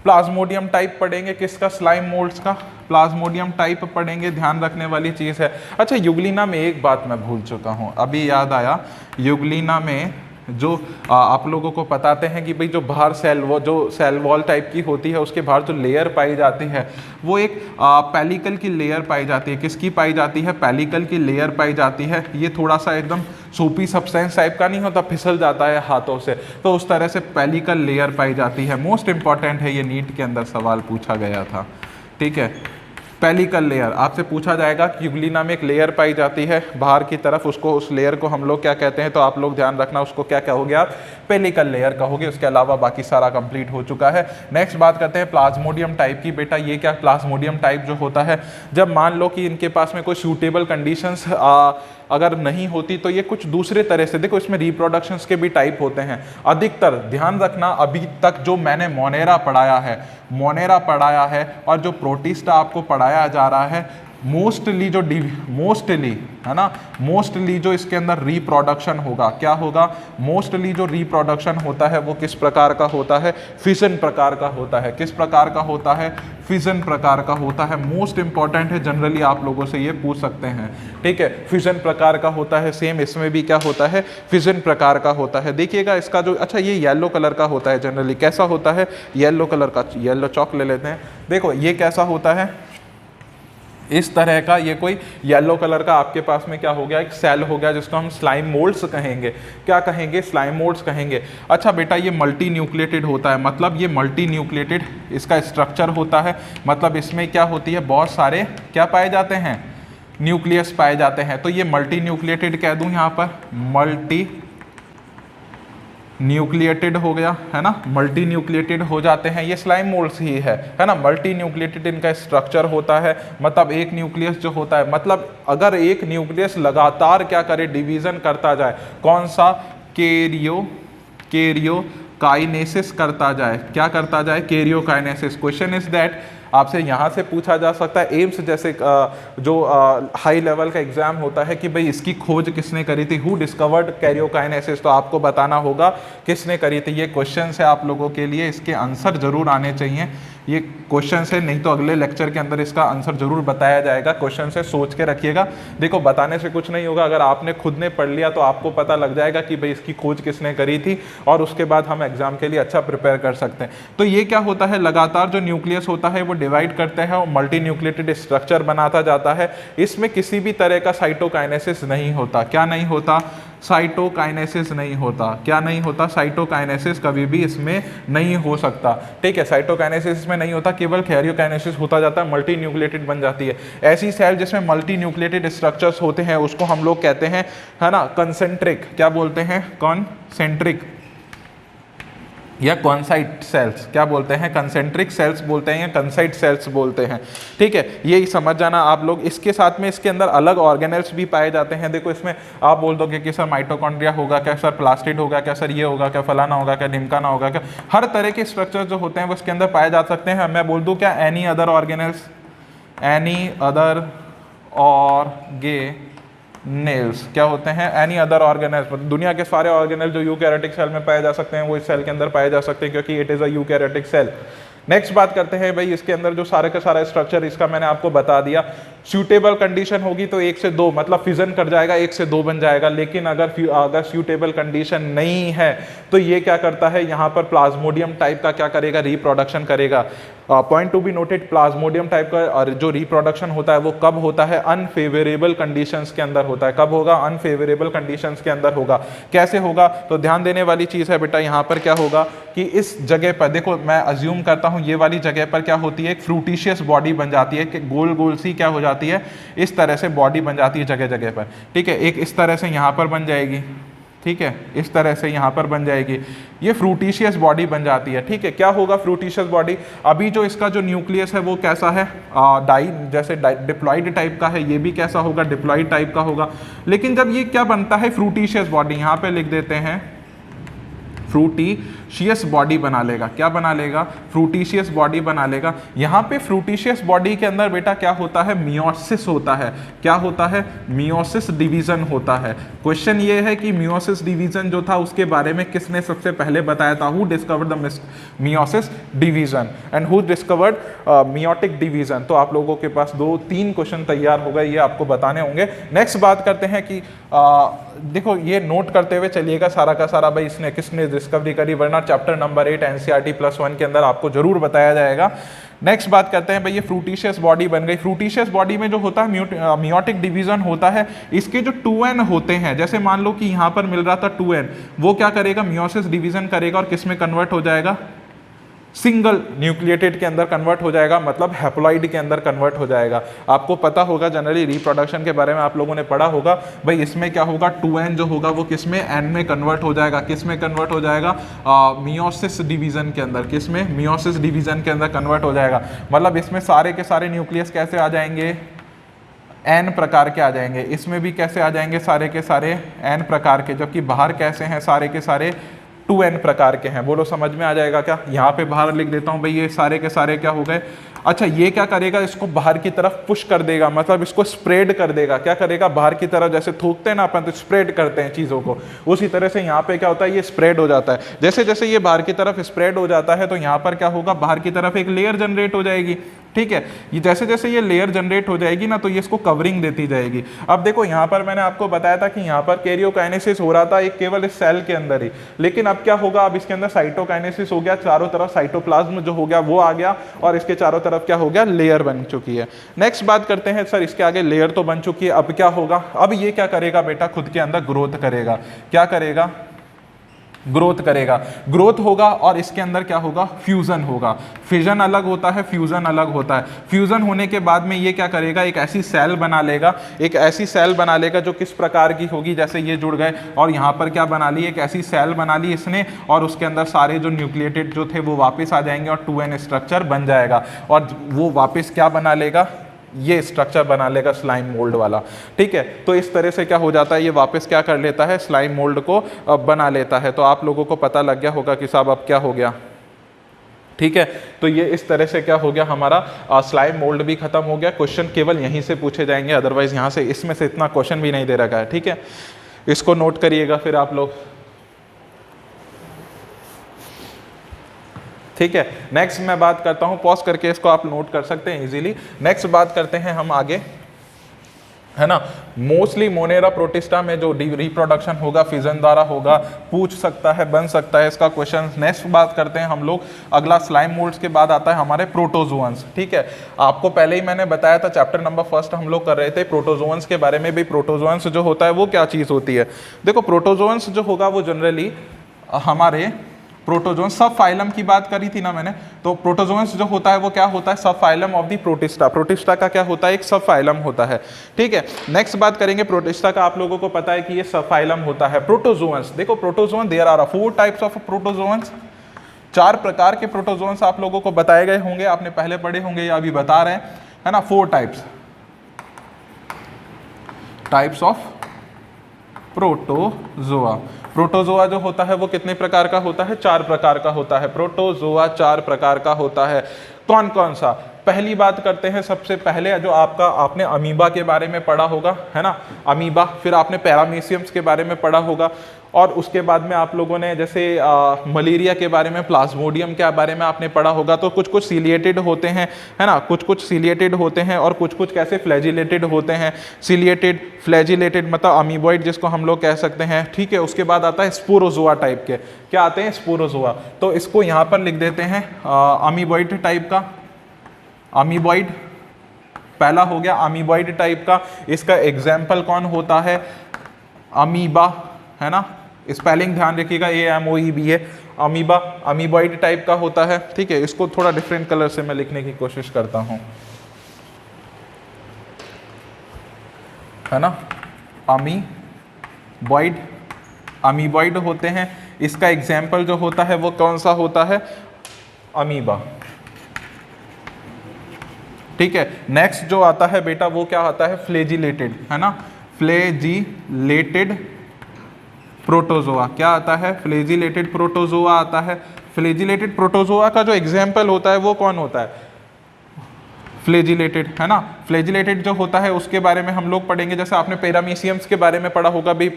प्लाज्मोडियम टाइप पढ़ेंगे। किसका? स्लाइम मोल्ड्स का प्लाज्मोडियम टाइप पढ़ेंगे, ध्यान रखने वाली चीज़ है। अच्छा, यूग्लिना में एक बात मैं भूल चुका हूँ, अभी याद आया। यूग्लिना में जो आप लोगों को बताते हैं कि भाई जो बाहर जो सेल वॉल टाइप की होती है उसके बाहर जो लेयर पाई जाती है वो एक पेलिकल की लेयर पाई जाती है। किसकी पाई जाती है? पेलिकल की लेयर पाई जाती है। ये थोड़ा सा एकदम सोपी सब्सटेंस टाइप का नहीं होता, फिसल जाता है हाथों से, तो उस तरह से पेलिकल लेयर पाई जाती है। मोस्ट इंपॉर्टेंट है, ये नीट के अंदर सवाल पूछा गया था, ठीक है। पेलिकल लेयर आपसे पूछा जाएगा कि यूग्लिना में एक लेयर पाई जाती है बाहर की तरफ, उसको उस लेयर को हम लोग क्या कहते हैं, तो आप लोग ध्यान रखना उसको क्या कहोगे आप? पेलिकल लेयर कहोगे। उसके अलावा बाकी सारा कंप्लीट हो चुका है। नेक्स्ट बात करते हैं प्लाज्मोडियम टाइप की। बेटा ये क्या प्लाज्मोडियम टाइप जो होता है, जब मान लो कि इनके पास में कोई सूटेबल कंडीशंस अगर नहीं होती तो ये कुछ दूसरे तरह से, देखो इसमें रिप्रोडक्शंस के भी टाइप होते हैं अधिकतर। ध्यान रखना, अभी तक जो मैंने मोनेरा पढ़ाया है और जो प्रोटिस्टा आपको पढ़ाया जा रहा है, मोस्टली जो इसके अंदर रिप्रोडक्शन होगा, क्या होगा? मोस्टली जो रिप्रोडक्शन होता है वो किस प्रकार का होता है? फिजन प्रकार का होता है। किस प्रकार का होता है? फिजन प्रकार का होता है। मोस्ट इंपॉर्टेंट है, जनरली आप लोगों से ये पूछ सकते हैं, ठीक है। फिजन प्रकार का होता है। सेम इसमें भी क्या होता है? फिजन प्रकार का होता है। देखिएगा इसका जो, अच्छा ये येलो कलर का होता है जनरली। कैसा होता है? येलो कलर का। येलो चॉक ले लेते हैं। देखो ये कैसा होता है? इस तरह का, ये कोई येलो कलर का आपके पास में क्या हो गया? एक सेल हो गया जिसको हम स्लाइम मोल्ड्स कहेंगे। क्या कहेंगे? स्लाइम मोल्ड्स कहेंगे। अच्छा बेटा, ये मल्टी न्यूक्लिएटेड होता है, मतलब ये मल्टी न्यूक्लिएटेड इसका स्ट्रक्चर होता है, मतलब इसमें क्या होती है? बहुत सारे क्या पाए जाते हैं? न्यूक्लियस पाए जाते हैं। तो ये मल्टी न्यूक्लिएटेड कह दूं यहाँ पर, मल्टी न्यूक्लिएटेड हो गया, है ना। मल्टी न्यूक्लिएटेड हो जाते हैं, ये स्लाइम मोल्ड्स ही है ना। मल्टी न्यूक्लिएटेड इनका स्ट्रक्चर होता है, मतलब एक न्यूक्लियस जो होता है, मतलब अगर एक न्यूक्लियस लगातार क्या करे? डिवीजन करता जाए। कौन सा? कैरियोकाइनेसिस करता जाए। क्या करता जाए? कैरियोकाइनेसिस। क्वेश्चन इज दैट, आपसे यहाँ से पूछा जा सकता है, एम्स जैसे जो हाई लेवल का एग्जाम होता है कि भाई इसकी खोज किसने करी थी? Who discovered karyokinesis? तो आपको बताना होगा किसने करी थी। ये क्वेश्चन है आप लोगों के लिए, इसके आंसर जरूर आने चाहिए। ये क्वेश्चन है, नहीं तो अगले लेक्चर के अंदर इसका आंसर जरूर बताया जाएगा। क्वेश्चन से सोच के रखिएगा। देखो बताने से कुछ नहीं होगा, अगर आपने खुद ने पढ़ लिया तो आपको पता लग जाएगा कि भाई इसकी खोज किसने करी थी, और उसके बाद हम एग्जाम के लिए अच्छा प्रिपेयर कर सकते हैं। तो ये क्या होता है? लगातार जो न्यूक्लियस होता है वो डिवाइड करते हैं और मल्टी न्यूक्लिएटेड स्ट्रक्चर बनाता जाता है। इसमें किसी भी तरह का साइटोकाइनेसिस नहीं होता। क्या नहीं होता? साइटोकाइनेसिस नहीं होता। क्या नहीं होता? साइटोकाइनेसिस कभी भी इसमें नहीं हो सकता, ठीक है। साइटोकाइनेसिस इसमें नहीं होता, केवल कैरियोकाइनेसिस होता जाता है, मल्टी न्यूक्लिएटेड बन जाती है। ऐसी सेल जिसमें मल्टी न्यूक्लिएटेड स्ट्रक्चर्स होते हैं उसको हम लोग कहते हैं, है ना, कंसेंट्रिक। क्या बोलते हैं? कॉन्सेंट्रिक या कॉन्साइट सेल्स। क्या बोलते हैं? कंसेंट्रिक सेल्स बोलते हैं या कंसाइट सेल्स बोलते हैं, ठीक है। ये समझ जाना आप लोग। इसके साथ में इसके अंदर अलग ऑर्गेनेल्स भी पाए जाते हैं। देखो इसमें आप बोल दोगे कि सर माइटोकॉन्ड्रिया होगा क्या, सर प्लास्टिड होगा क्या, सर ये होगा क्या, फलाना होगा क्या, ढिमकाना होगा क्या। हर तरह के स्ट्रक्चर जो होते हैं वो इसके अंदर पाए जा सकते हैं। मैं बोल दूँ क्या? Any other organelles, any other organelles क्या होते हैं? Any other organelles. दुनिया के सारे ऑर्गेनेल जो यूकैरियोटिक सेल में पाए जा सकते हैं वो इस सेल के अंदर पाए जा सकते हैं, क्योंकि it is a eukaryotic cell. Next बात करते हैं भाई, इसके अंदर जो सारे का सारा स्ट्रक्चर इसका मैंने आपको बता दिया। सूटेबल कंडीशन होगी तो 1 से 2, मतलब फिजन कर जाएगा, 1 से 2 बन जाएगा। लेकिन अगर सूटेबल कंडीशन नहीं है तो ये क्या करता है? यहाँ पर प्लाज्मोडियम टाइप का क्या करेगा? रिप्रोडक्शन करेगा। Point to be noted, Plasmodium type का और जो रिप्रोडक्शन होता है वो कब होता है? अनफेवरेबल कंडीशंस के अंदर होता है। कब होगा? अनफेवरेबल कंडीशंस के अंदर होगा। कैसे होगा? तो ध्यान देने वाली चीज है बेटा, यहाँ पर क्या होगा कि इस जगह पर देखो, मैं अज्यूम करता हूँ ये वाली जगह पर क्या होती है? एक फ्रूटिशियस बॉडी बन जाती है, कि गोल गोल सी क्या हो जाती है? इस तरह से बॉडी बन जाती है जगह जगह पर, ठीक है। एक इस तरह से यहाँ पर बन जाएगी, ठीक है, इस तरह से यहाँ पर बन जाएगी, ये फ्रूटिशियस बॉडी बन जाती है। ठीक है, क्या होगा फ्रूटिशियस बॉडी? अभी जो इसका जो न्यूक्लियस है वो कैसा है, डाई जैसे डिप्लॉइड टाइप का है, ये भी कैसा होगा, डिप्लॉइड टाइप का होगा। लेकिन जब ये क्या बनता है, फ्रूटिशियस बॉडी, यहाँ पे लिख देते हैं फ्रूटिशियस बॉडी बना लेगा। क्या बना लेगा? फ्रूटिशियस बॉडी बना लेगा। यहाँ पे फ्रूटिशियस बॉडी के अंदर बेटा क्या होता है, मियोसिस होता है। क्या होता है? मियोसिस डिवीजन होता है। क्वेश्चन ये है कि मियोसिस डिवीजन जो था उसके बारे में किसने सबसे पहले बताया था? Who discovered the meiosis division and who discovered meiotic division? तो आप लोगों के पास 2-3 क्वेश्चन तैयार हो गए, ये आपको बताने होंगे। नेक्स्ट बात करते हैं कि देखो ये नोट करते हुए चलिएगा सारा का सारा, भाई इसने किसने डिस्कवरी करी, वरना चैप्टर नंबर 8 एनसीईआरटी +1 के अंदर आपको जरूर बताया जाएगा। नेक्स्ट बात करते हैं भाई, ये फ्रूटिशियस बॉडी बन गई। फ्रूटिशियस बॉडी में जो होता है मियोटिक डिवीजन होता है, इसके जो 2n होते हैं, जैसे मान लो कि यहाँ पर मिल रहा था 2n, वो क्या करेगा, मियोसिस डिवीजन करेगा और किस में कन्वर्ट हो जाएगा, सिंगल न्यूक्लिएटेड के अंदर कन्वर्ट हो जाएगा, मतलब हैप्लॉइड के अंदर कन्वर्ट हो जाएगा। आपको पता होगा जनरली रिप्रोडक्शन के बारे में आप लोगों ने पढ़ा होगा, भाई इसमें क्या होगा, 2n जो होगा वो किस में, n में कन्वर्ट हो जाएगा। किस में कन्वर्ट हो जाएगा? मियोसिस डिवीजन के अंदर। किस में? मियोसिस डिवीजन के अंदर कन्वर्ट हो जाएगा। मतलब इसमें सारे के सारे न्यूक्लियस कैसे आ जाएंगे, n प्रकार के आ जाएंगे। इसमें भी कैसे आ जाएंगे, सारे के सारे n प्रकार के, जबकि बाहर कैसे हैं, सारे के सारे 2n प्रकार के हैं। बोलो समझ में आ जाएगा क्या? यहाँ पे बाहर लिख देता हूँ भाई, ये सारे के सारे क्या हो गए। अच्छा, ये क्या करेगा, इसको बाहर की तरफ पुश कर देगा, मतलब इसको स्प्रेड कर देगा। क्या करेगा? बाहर की तरफ, जैसे थूकते हैं ना अपन तो स्प्रेड करते हैं चीज़ों को, उसी तरह से यहाँ पे क्या होता है, ये स्प्रेड हो जाता है। जैसे जैसे ये बाहर की तरफ स्प्रेड हो जाता है तो यहाँ पर क्या होगा, बाहर की तरफ एक लेयर जनरेट हो जाएगी। ठीक है, ये जैसे जैसे ये लेयर जनरेट हो जाएगी ना, तो ये इसको कवरिंग देती जाएगी। अब देखो यहाँ पर मैंने आपको बताया था कि यहाँ पर कैरियोकाइनेसिस हो रहा था एक केवल इस सेल के अंदर ही, लेकिन अब क्या होगा, अब इसके अंदर साइटोकाइनेसिस हो गया, चारों तरफ साइटोप्लाज्म जो हो गया वो आ गया, और इसके चारों तरफ क्या हो गया, लेयर बन चुकी है। नेक्स्ट बात करते हैं, सर इसके आगे लेयर तो बन चुकी है, अब क्या होगा, अब ये क्या करेगा बेटा, खुद के अंदर ग्रोथ करेगा। क्या करेगा? ग्रोथ करेगा। ग्रोथ होगा और इसके अंदर क्या होगा, फ्यूजन होगा। फिजन अलग होता है, फ्यूजन अलग होता है। फ्यूजन होने के बाद में ये क्या करेगा, एक ऐसी सेल बना लेगा, एक ऐसी सेल बना लेगा जो किस प्रकार की होगी, जैसे ये जुड़ गए और यहाँ पर क्या बना ली, एक ऐसी सेल बना ली इसने, और उसके अंदर सारे जो न्यूक्लिएटेड जो थे वो वापस आ जाएंगे और 2n स्ट्रक्चर बन जाएगा, और वो वापस क्या बना लेगा, ये स्ट्रक्चर बना लेगा स्लाइम मोल्ड वाला। ठीक है, तो इस तरह से क्या हो जाता है, ये वापस क्या कर लेता है, स्लाइम मोल्ड को बना लेता है। तो आप लोगों को पता लग गया होगा कि साहब अब क्या हो गया। ठीक है, तो ये इस तरह से क्या हो गया, हमारा स्लाइम मोल्ड भी खत्म हो गया। क्वेश्चन केवल यहीं से पूछे जाएंगे, अदरवाइज यहाँ से इसमें से इतना क्वेश्चन भी नहीं दे रखा है। ठीक है, इसको नोट करिएगा फिर आप लोग। ठीक है, नेक्स्ट मैं बात करता हूं, पॉज करके इसको आप नोट कर सकते हैं इजीली। नेक्स्ट बात करते हैं हम आगे, है ना। मोस्टली मोनेरा प्रोटिस्टा में जो रिप्रोडक्शन होगा फिजन द्वारा होगा, पूछ सकता है, बन सकता है इसका क्वेश्चन। नेक्स्ट बात करते हैं हम लोग, अगला स्लाइम मोल्ड्स के बाद आता है हमारे प्रोटोजोअन्स। ठीक है, आपको पहले ही मैंने बताया था, चैप्टर नंबर 1 हम लोग कर रहे थे प्रोटोजोअन्स के बारे में भी। प्रोटोजोअन्स जो होता है वो क्या चीज़ होती है, देखो प्रोटोजोअन्स जो होगा वो जनरली हमारे प्रोटोजोन सब फाइलम की बात करी थी ना मैंने, तो प्रोटोजोन्स जो होता है वो क्या होता है, सब phylum of the protista. Protista का क्या होता है, एक सब फाइलम होता है। ठीक है, नेक्स्ट बात करेंगे प्रोटिस्टा का। आप लोगों को पता है कि ये सब फाइलम होता है। प्रोटोजोन्स, देखो protozoan there are 4 types of protozoans, 4 प्रकार के प्रोटोजोन्स आप लोगों को बताए गए होंगे, आपने पहले पढ़े होंगे या अभी बता रहे हैं, है ना। 4 टाइप्स ऑफ प्रोटोजोआ। प्रोटोजोआ जो होता है वो कितने प्रकार का होता है, 4 प्रकार का होता है। प्रोटोजोआ 4 प्रकार का होता है। कौन कौन सा? पहली बात करते हैं, सबसे पहले जो आपने अमीबा के बारे में पढ़ा होगा, है ना, अमीबा। फिर आपने पैरामीशियम्स के बारे में पढ़ा होगा, और उसके बाद में आप लोगों ने जैसे मलेरिया के बारे में, प्लाज्मोडियम के बारे में आपने पढ़ा होगा। तो कुछ कुछ सिलिएटेड होते हैं, है ना, कुछ कुछ सिलिएटेड होते हैं और कुछ कुछ कैसे फ्लैजिलेटेड होते हैं। सिलिएटेड, फ्लैजिलेटेड मतलब अमीबॉइड जिसको हम लोग कह सकते हैं। ठीक है, उसके बाद आता है स्पोरोजोआ टाइप के। क्या आते हैं, स्पोरोजोआ। तो इसको यहाँ पर लिख देते हैं अमीबॉइड टाइप का। अमीबॉइड पहला हो गया, अमीबॉइड टाइप का। इसका एग्जाम्पल कौन होता है, अमीबा, है ना, स्पेलिंग ध्यान रखिएगा, AMOEB है। अमीबा अमीबॉइड टाइप का होता है। ठीक है, इसको थोड़ा डिफरेंट कलर से मैं लिखने की कोशिश करता हूं, है ना। अमीबॉइड, अमीबॉइड होते हैं। इसका एग्जाम्पल जो होता है वो कौन सा होता है, अमीबा। ठीक है, नेक्स्ट जो आता है बेटा वो क्या आता है, फ्लेजिलेटेड, है ना, फ्लेजिलेटेड प्रोटोजोआ। क्या आता है, फ्लेजिलेटेड प्रोटोजोआ आता है। फ्लेजिलेटेड प्रोटोजोआ का जो एग्जाम्पल होता है वो कौन होता है, फ्लेजिलेटेड, है ना। फ्लेजिलेटेड जो होता है उसके बारे में हम लोग पढ़ेंगे, जैसे आपने पैरामीशियम्स के बारे में पढ़ा होगा भी,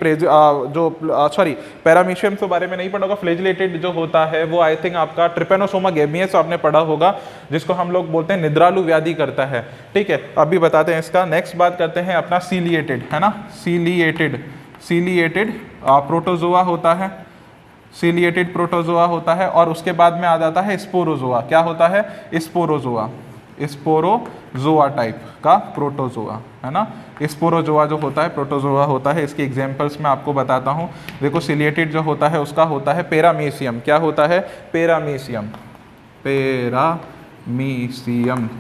पैरामीशियम्स के बारे में नहीं पढ़ा होगा। फ्लेजिलेटेड जो होता है वो आई थिंक आपका ट्रिपेनोसोमा गैबियंस आपने पढ़ा होगा, जिसको हम लोग बोलते हैं निद्रालु व्याधि करता है। ठीक है, अभी बताते हैं इसका। नेक्स्ट बात करते हैं अपना सीलिएटेड, है ना, सीलिएटेड प्रोटोजोआ होता है, सीलिएटेड प्रोटोजोआ होता है। और उसके बाद में आ जाता है स्पोरोजोआ। क्या होता है, स्पोरोजोआ, स्पोरोजोआ टाइप का प्रोटोजोआ, है ना। स्पोरोजोआ जो होता है प्रोटोजोआ होता है। इसके एग्जांपल्स मैं आपको बताता हूँ। देखो सीलिएटेड जो होता है उसका होता है पैरामीशियम। क्या होता है, पैरामीशियम,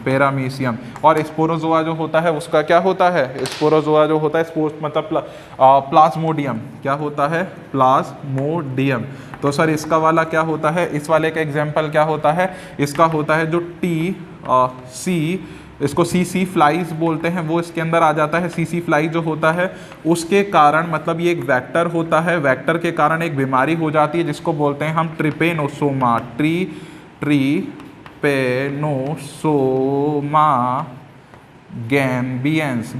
पैरामीशियम। और स्पोरोजोआ जो होता है उसका क्या होता है, स्पोरोजोआ जो होता है मतलब प्लाज्मोडियम। क्या होता है, प्लाज्मोडियम। तो सर इसका वाला क्या होता है, इस वाले का एग्जाम्पल क्या होता है, इसका होता है जो इसको सीसी फ्लाइज बोलते हैं, वो इसके अंदर आ जाता है। सीसी फ्लाई जो होता है उसके कारण, मतलब ये एक वेक्टर होता है, वेक्टर के कारण एक बीमारी हो जाती है जिसको बोलते हैं हम ट्रिपेनोसोमा, ट्रिपेनोसोमा गैम्बियंस।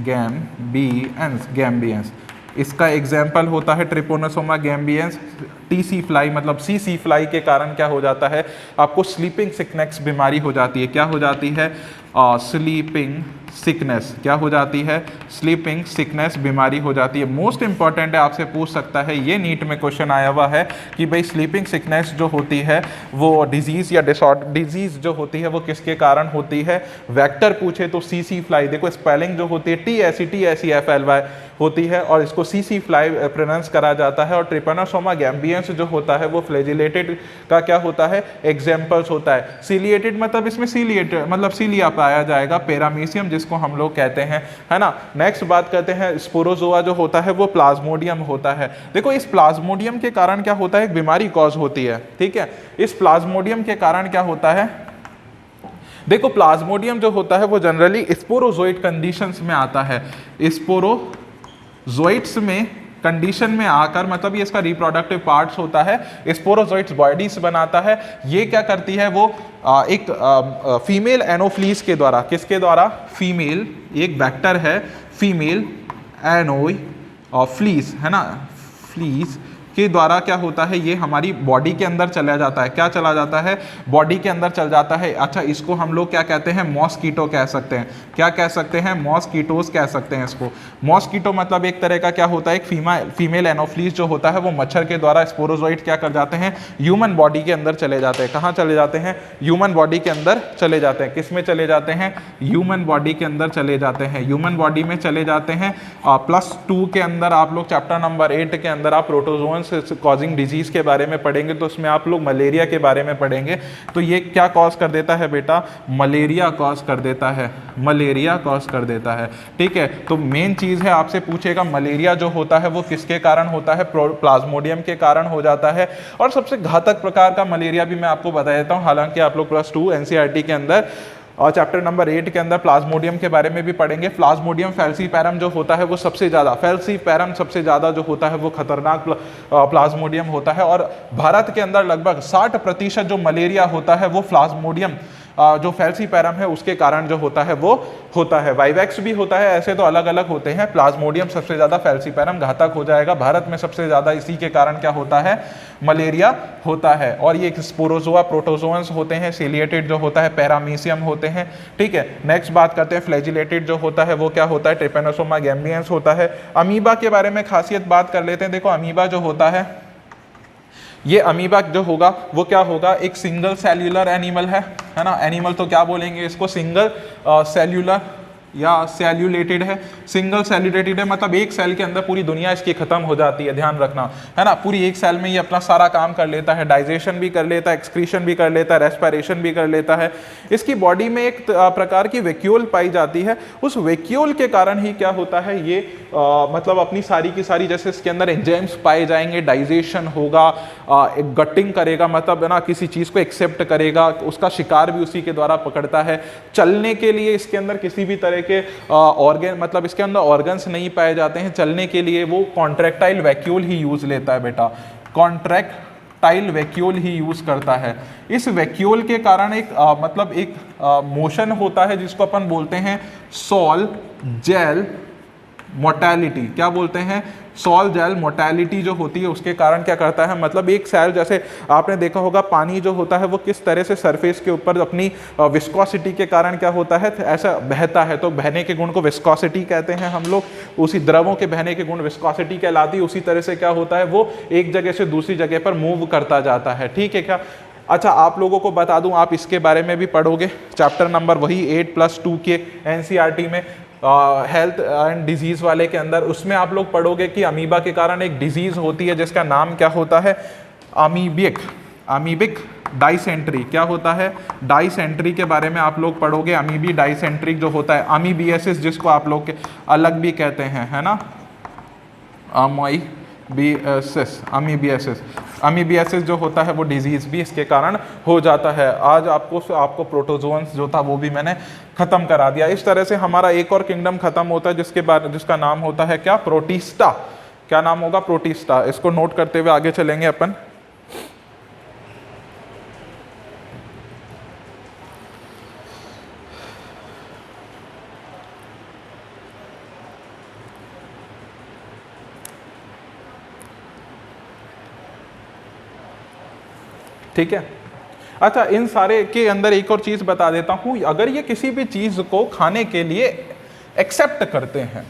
इसका एग्जाम्पल होता है ट्रिपेनोसोमा गैम्बियंस। टीसी फ्लाई मतलब सीसी फ्लाई के कारण क्या हो जाता है, आपको स्लीपिंग सिकनेस बीमारी हो जाती है। क्या हो जाती है, स्लीपिंग सिकनेस। क्या हो जाती है, स्लीपिंग सिकनेस बीमारी हो जाती है। मोस्ट इंपॉर्टेंट है, आपसे पूछ सकता है, ये नीट में क्वेश्चन आया हुआ है कि भाई स्लीपिंग सिकनेस जो होती है वो डिजीज या डिसऑर्डर, डिजीज जो होती है वो किसके कारण होती है, वेक्टर पूछे तो सीसी फ्लाई। देखो स्पेलिंग जो होती है TSEFLY होती है और इसको सीसी फ्लाई प्रोनाउंस करा जाता है। और ट्रिपेनोसोमा गैम्बियंस जो होता है वो फ्लैजिलेटेड का क्या होता है, एग्जाम्पल्स होता है। सीलिएटेड मतलब इसमें सीलिएटेड मतलब सीलिया पाया जाएगा, पैरामीशियम जिसको हम लोग कहते हैं, है ना। नेक्स्ट बात करते हैं, स्पोरोजोआ जो होता है वो प्लाज्मोडियम होता है। देखो इस प्लाज्मोडियम के कारण क्या होता है, एक बीमारी कॉज होती है। ठीक है, इस प्लाज्मोडियम के कारण क्या होता है, देखो प्लाज्मोडियम जो होता है वो जनरली स्पोरोजोइट कंडीशंस में आता है। स्पोरोजोइट्स में कंडीशन में आकर, मतलब ये इसका रिप्रोडक्टिव पार्ट्स होता है, स्पोरोजोइट्स बॉडीज बनाता है। ये क्या करती है, वो एक फीमेल एनोफ्लीस के द्वारा, किसके द्वारा, फीमेल, एक वेक्टर है फीमेल एनोफ्लीस, है ना, फ्लीस के द्वारा क्या होता है, ये हमारी बॉडी के अंदर चला जाता है। क्या चला जाता है, बॉडी के अंदर चल जाता है। अच्छा, इसको हम लोग क्या कहते हैं, मॉस्कीटो कह सकते हैं। क्या कह सकते हैं, मॉस्कीटोस कह सकते हैं इसको। मॉस्कीटो मतलब एक तरह का क्या होता है, एक फीमेल एनोफ्लीस जो होता है वो मच्छर के द्वारा स्पोरोजोइट क्या कर जाते हैं, ह्यूमन बॉडी के अंदर चले जाते हैं। कहाँ चले जाते हैं, ह्यूमन बॉडी के अंदर चले जाते हैं। किस में चले जाते हैं, ह्यूमन बॉडी के अंदर चले जाते हैं, ह्यूमन बॉडी में चले जाते हैं। +2 के अंदर आप लोग चैप्टर नंबर 8 के अंदर आप प्रोटोजोअन कॉजिंग डिजीज के बारे में पढ़ेंगे, तो उसमें आप लोग मलेरिया के बारे में पढ़ेंगे। तो ये क्या कॉज कर देता है बेटा, मलेरिया कॉज कर देता है, मलेरिया कॉज कर देता है। ठीक है, तो मेन चीज है, आपसे पूछेगा मलेरिया जो होता है वो किसके कारण होता है, प्लाज्मोडियम के कारण हो जाता है। और सबसे घातक प्रकार का मलेरिया भी मैं आपको बता देता हूँ, हालांकि आप लोग +2 NCERT के अंदर और चैप्टर नंबर 8 के अंदर प्लाज्मोडियम के बारे में भी पढ़ेंगे। प्लाज्मोडियम फैल्सीपैरम जो होता है वो सबसे ज़्यादा, फैल्सीपैरम सबसे ज़्यादा जो होता है वो खतरनाक प्लाज्मोडियम होता है। और भारत के अंदर लगभग 60% जो मलेरिया होता है वो प्लाज्मोडियम जो फैल्सीपैरम है उसके कारण जो होता है वो होता है। वाइवैक्स भी होता है, ऐसे तो अलग अलग होते हैं। प्लाज्मोडियम सबसे ज़्यादा, फैल्सीपैरम घातक हो जाएगा। भारत में सबसे ज़्यादा इसी के कारण क्या होता है, मलेरिया होता है। और ये स्पोरोजोआ प्रोटोजोअन्स होते हैं, सीलिएटेड जो होता है पैरामीशियम होते हैं। ठीक है, नेक्स्ट बात करते हैं, फ्लैजिलेटेड जो होता है वो क्या होता है, ट्रिपेनोसोमा गैम्बियंस होता है। अमीबा के बारे में खासियत बात कर लेते हैं। देखो अमीबा जो होता है, ये अमीबा जो होगा वो क्या होगा, एक सिंगल सेल्यूलर एनिमल है ना। एनिमल तो क्या बोलेंगे इसको, सिंगल सेल्यूलर या सेल्यूलेटेड है, सिंगल सेल्यूलेटेड है, मतलब एक सेल के अंदर पूरी दुनिया इसकी खत्म हो जाती है, ध्यान रखना, है ना। पूरी एक सेल में ये अपना सारा काम कर लेता है, डाइजेशन भी कर लेता है, एक्सक्रीशन भी कर लेता है, रेस्पिरेशन भी कर लेता है। इसकी बॉडी में एक प्रकार की वैक्यूल पाई जाती है, उस वैक्यूल के कारण ही क्या होता है, ये मतलब अपनी सारी की सारी, जैसे इसके अंदर एंजाइम्स पाए जाएंगे, डाइजेशन होगा, एक गटिंग करेगा, मतलब ना किसी चीज़ को एक्सेप्ट करेगा, उसका शिकार भी उसी के द्वारा पकड़ता है। चलने के लिए इसके अंदर किसी भी तरह के ऑर्गन, मतलब इसके अंदर ऑर्गन्स नहीं पाए जाते हैं, चलने के लिए वो कॉन्ट्रैक्टाइल वैक्यूल ही यूज लेता है बेटा, कॉन्ट्रैक्टाइल वैक्यूल ही यूज करता है। इस वैक्यूल के कारण एक मतलब एक मोशन होता है जिसको अपन बोलते हैं सॉल जेल मोर्टेलिटी। क्या बोलते हैं, सॉल जेल मोर्टेलिटी जो होती है उसके कारण क्या करता है, मतलब एक सेल, जैसे आपने देखा होगा पानी जो होता है वो किस तरह से सरफेस के ऊपर अपनी विस्कोसिटी के कारण क्या होता है, ऐसा बहता है, तो बहने के गुण को विस्कोसिटी कहते हैं हम लोग, उसी द्रवों के बहने के गुण विस्कोसिटी कहलाती है। उसी तरह से क्या होता है, वो एक जगह से दूसरी जगह पर मूव करता जाता है, ठीक है क्या। अच्छा, आप लोगों को बता दूं, आप इसके बारे में भी पढ़ोगे, चैप्टर नंबर वही 8+2 के एनसीईआरटी में हेल्थ एंड डिजीज वाले के अंदर, उसमें आप लोग पढ़ोगे कि अमीबा के कारण एक डिजीज होती है जिसका नाम क्या होता है, अमीबिक डाइसेंट्री। क्या होता है, डाइसेंट्री के बारे में आप लोग पढ़ोगे, अमीबी डाइसेंट्री जो होता है, अमीबियासिस जिसको आप लोग के अलग भी कहते हैं, है ना, अमीबियासिस जो होता है वो डिजीज भी इसके कारण हो जाता है। आज आपको प्रोटोजोन्स जो था वो भी मैंने खत्म करा दिया। इस तरह से हमारा एक और किंगडम खत्म होता है जिसका नाम होता है क्या, प्रोटिस्टा। क्या नाम होगा, प्रोटिस्टा। इसको नोट करते हुए आगे चलेंगे अपन। ठीक है, अच्छा, इन सारे के अंदर एक और चीज बता देता हूं, अगर ये किसी भी चीज को खाने के लिए एक्सेप्ट करते हैं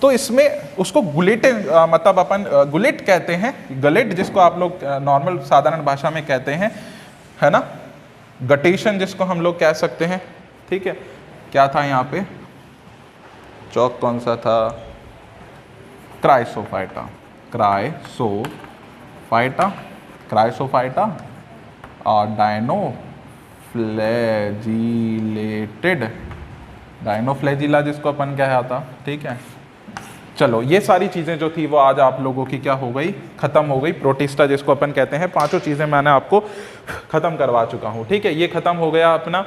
तो इसमें उसको गुलेटिंग, मतलब अपन गुलेट कहते हैं, गलेट जिसको आप लोग नॉर्मल साधारण भाषा में कहते हैं, है ना, गटेशन जिसको हम लोग कह सकते हैं, ठीक है। क्या था यहाँ पे, चौक कौन सा था, क्राइसोफाइटा, क्राइसोफाइटा और डायनोफ्लैजिला जिसको अपन कहा था, ठीक है। चलो, ये सारी चीज़ें जो थी वो आज आप लोगों की क्या हो गई, ख़त्म हो गई। प्रोटिस्टा जिसको अपन कहते हैं, पांचों चीज़ें मैंने आपको ख़त्म करवा चुका हूँ, ठीक है। ये ख़त्म हो गया अपना।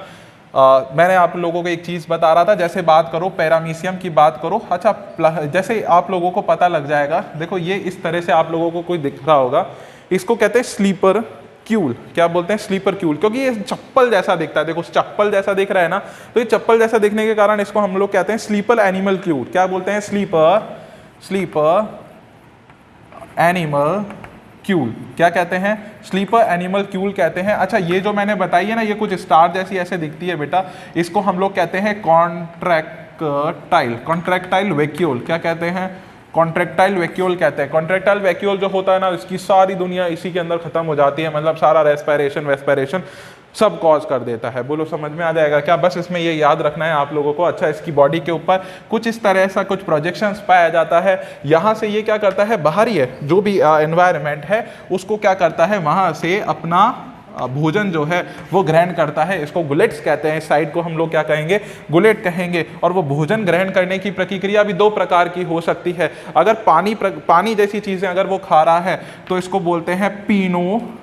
मैंने आप लोगों को एक चीज़ बता रहा था, जैसे बात करो पैरामीशियम की बात करो, अच्छा, जैसे आप लोगों को पता लग जाएगा, देखो ये इस तरह से आप लोगों को कोई दिख रहा होगा, इसको कहते हैं स्लीपर क्यूल। क्या बोलते हैं, स्लीपर क्यूल, क्योंकि ये चप्पल जैसा दिखता है, देखो चप्पल जैसा दिख रहा है ना, तो ये चप्पल जैसा दिखने के कारण इसको हम लोग कहते हैं स्लीपर एनिमल क्यूल। क्या बोलते हैं, स्लीपर एनिमल क्यूल। क्या कहते हैं, स्लीपर एनिमल क्यूल कहते हैं। अच्छा, ये जो मैंने बताई है ना, ये कुछ स्टार जैसी ऐसे दिखती है बेटा, इसको हम लोग कहते हैं कॉन्ट्रैक्टाइल वैक्यूल। क्या कहते हैं, कॉन्ट्रैक्टाइल वैक्यूल कहते हैं। कॉन्ट्रैक्टाइल वैक्यूल जो होता है ना, इसकी सारी दुनिया इसी के अंदर खत्म हो जाती है, मतलब सारा रेस्पिरेशन सब कॉज कर देता है। बोलो समझ में आ जाएगा क्या, बस इसमें ये याद रखना है आप लोगों को। अच्छा, इसकी बॉडी के ऊपर कुछ इस तरह सा कुछ प्रोजेक्शंस पाया जाता है, यहाँ से ये क्या करता है, बाहरी है जो भी एनवायरनमेंट है उसको क्या करता है, वहाँ से अपना भोजन जो है वो ग्रहण करता है। इसको गुलेट्स कहते हैं, इस साइड को हम लोग क्या कहेंगे, गुलेट कहेंगे। और वो भोजन ग्रहण करने की प्रक्रिया भी दो प्रकार की हो सकती है। अगर पानी जैसी चीजें अगर वो खा रहा है तो इसको बोलते हैं पीनोसाइट।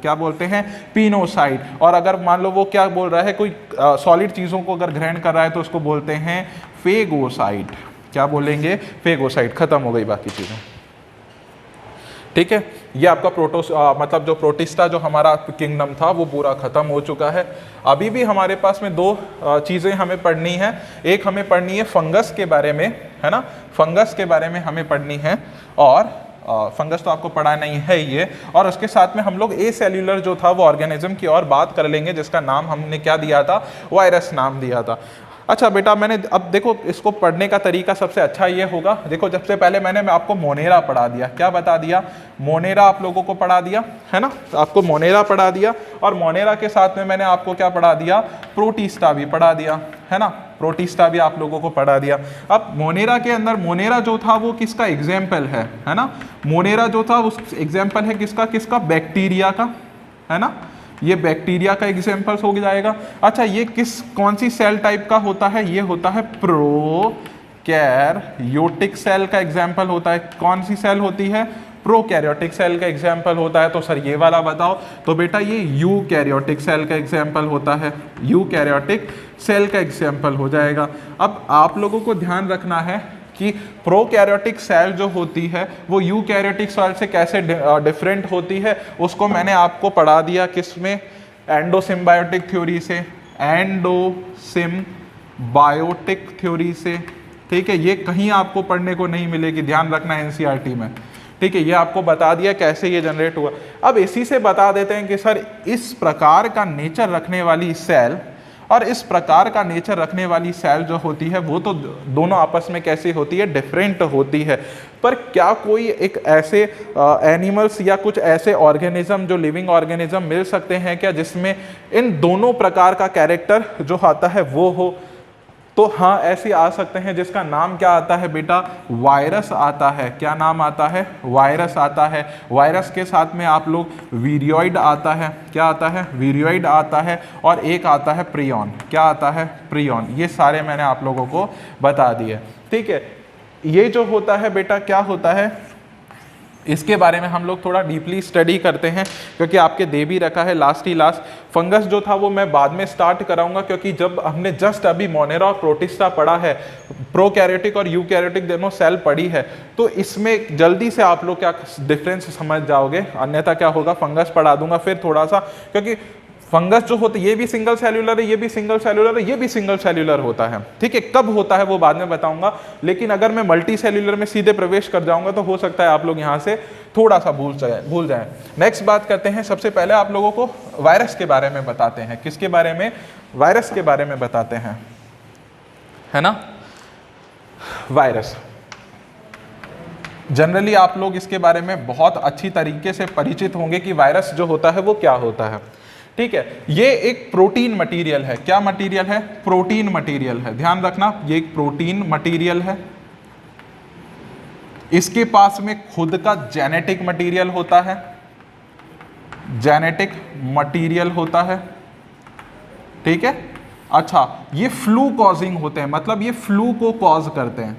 क्या बोलते हैं, पीनोसाइट। और अगर मान लो वो क्या बोल रहा है, कोई सॉलिड चीजों को अगर ग्रहण कर रहा है तो उसको बोलते हैं फेगोसाइट। क्या बोलेंगे, फेगोसाइट। खत्म हो गई बाकी चीजें, ठीक है। ये आपका मतलब जो प्रोटिस्टा जो हमारा किंगडम था वो पूरा खत्म हो चुका है। अभी भी हमारे पास में दो चीज़ें हमें पढ़नी है। एक हमें पढ़नी है फंगस के बारे में, है ना, फंगस के बारे में हमें पढ़नी है। और फंगस तो आपको पढ़ा नहीं है ये, और उसके साथ में हम लोग ए सेल्यूलर जो था वो ऑर्गेनिज्म की और बात कर लेंगे, जिसका नाम हमने क्या दिया था, वायरस नाम दिया था। अच्छा बेटा, मैंने अब देखो इसको पढ़ने का तरीका सबसे अच्छा ये होगा, देखो सबसे पहले मैं आपको मोनेरा पढ़ा दिया, क्या बता दिया, मोनेरा आप लोगों को पढ़ा दिया है ना, आपको मोनेरा पढ़ा दिया, और मोनेरा के साथ में मैंने आपको क्या पढ़ा दिया, प्रोटिस्टा भी पढ़ा दिया है ना, प्रोटिस्टा भी आप लोगों को पढ़ा दिया। अब मोनेरा के अंदर, मोनेरा जो था वो किसका एग्जाम्पल है ना, मोनेरा जो था उस एग्जाम्पल है किसका, किसका, बैक्टीरिया का, है ना, ये बैक्टीरिया का एग्जाम्पल हो जाएगा। अच्छा, ये कौन सी सेल टाइप का होता है, ये होता है प्रोकैरियोटिक सेल का एग्जाम्पल होता है। कौन सी सेल होती है, प्रोकैरियोटिक सेल का एग्जाम्पल होता है। तो सर ये वाला बताओ, तो बेटा ये यूकैरियोटिक सेल का एग्जाम्पल होता है, यूकैरियोटिक सेल का एग्जाम्पल हो जाएगा। अब आप लोगों को ध्यान रखना है कि प्रोकैरियोटिक सेल जो होती है वो यूकैरियोटिक सेल से कैसे डिफरेंट होती है, उसको मैंने आपको पढ़ा दिया किसमें, एंडोसिम्बायोटिक थ्योरी से, एंडोसिम्बायोटिक थ्योरी से, ठीक है। ये कहीं आपको पढ़ने को नहीं मिलेगी, ध्यान रखना एनसीईआरटी में, ठीक है। ये आपको बता दिया कैसे ये जनरेट हुआ। अब इसी से बता देते हैं कि सर इस प्रकार का नेचर रखने वाली सेल और इस प्रकार का नेचर रखने वाली सेल जो होती है वो तो दोनों आपस में कैसे होती है, डिफरेंट होती है। पर क्या कोई एक ऐसे एनिमल्स या कुछ ऐसे ऑर्गेनिज्म जो लिविंग ऑर्गेनिज्म मिल सकते हैं क्या जिसमें इन दोनों प्रकार का कैरेक्टर जो आता है वो हो, तो हाँ ऐसे आ सकते हैं, जिसका नाम क्या आता है बेटा, वायरस आता है। क्या नाम आता है, वायरस आता है। वायरस के साथ में आप लोग वीरियोइड आता है, क्या आता है, वीरियोइड आता है, और एक आता है प्रियॉन, क्या आता है, प्रियॉन। ये सारे मैंने आप लोगों को बता दिए, ठीक है। ये जो होता है बेटा क्या होता है, इसके बारे में हम लोग थोड़ा डीपली स्टडी करते हैं, क्योंकि आपके दे भी रखा है लास्ट ही लास्ट। फंगस जो था वो मैं बाद में स्टार्ट कराऊंगा, क्योंकि जब हमने जस्ट अभी मोनेरा और प्रोटिस्टा पढ़ा है, प्रोकैरियोटिक और यूकैरियोटिक दोनों सेल पढ़ी है, तो इसमें जल्दी से आप लोग क्या डिफरेंस समझ जाओगे। अन्यथा क्या होगा, फंगस पढ़ा दूंगा फिर थोड़ा सा, क्योंकि फंगस जो होता है ये भी सिंगल सेल्यूलर है, ये भी सिंगल सेल्यूलर है, ये भी सिंगल सेल्यूलर होता है, ठीक है। कब होता है वो बाद में बताऊंगा, लेकिन अगर मैं मल्टी सेल्यूलर में सीधे प्रवेश कर जाऊंगा तो हो सकता है आप लोग यहाँ से थोड़ा सा भूल जाएं। नेक्स्ट बात करते हैं, सबसे पहले आप लोगों को वायरस के बारे में बताते हैं। किसके बारे में, वायरस के बारे में बताते हैं, है ना। वायरस जनरली आप लोग इसके बारे में बहुत अच्छी तरीके से परिचित होंगे कि वायरस जो होता है वो क्या होता है, ठीक है। ये एक प्रोटीन मटेरियल है। क्या मटेरियल है, प्रोटीन मटेरियल है। ध्यान रखना ये एक प्रोटीन मटेरियल है। इसके पास में खुद का जेनेटिक मटेरियल होता है, जेनेटिक मटेरियल होता है, ठीक है। अच्छा, ये फ्लू कॉजिंग होते हैं, मतलब ये फ्लू को कॉज करते हैं,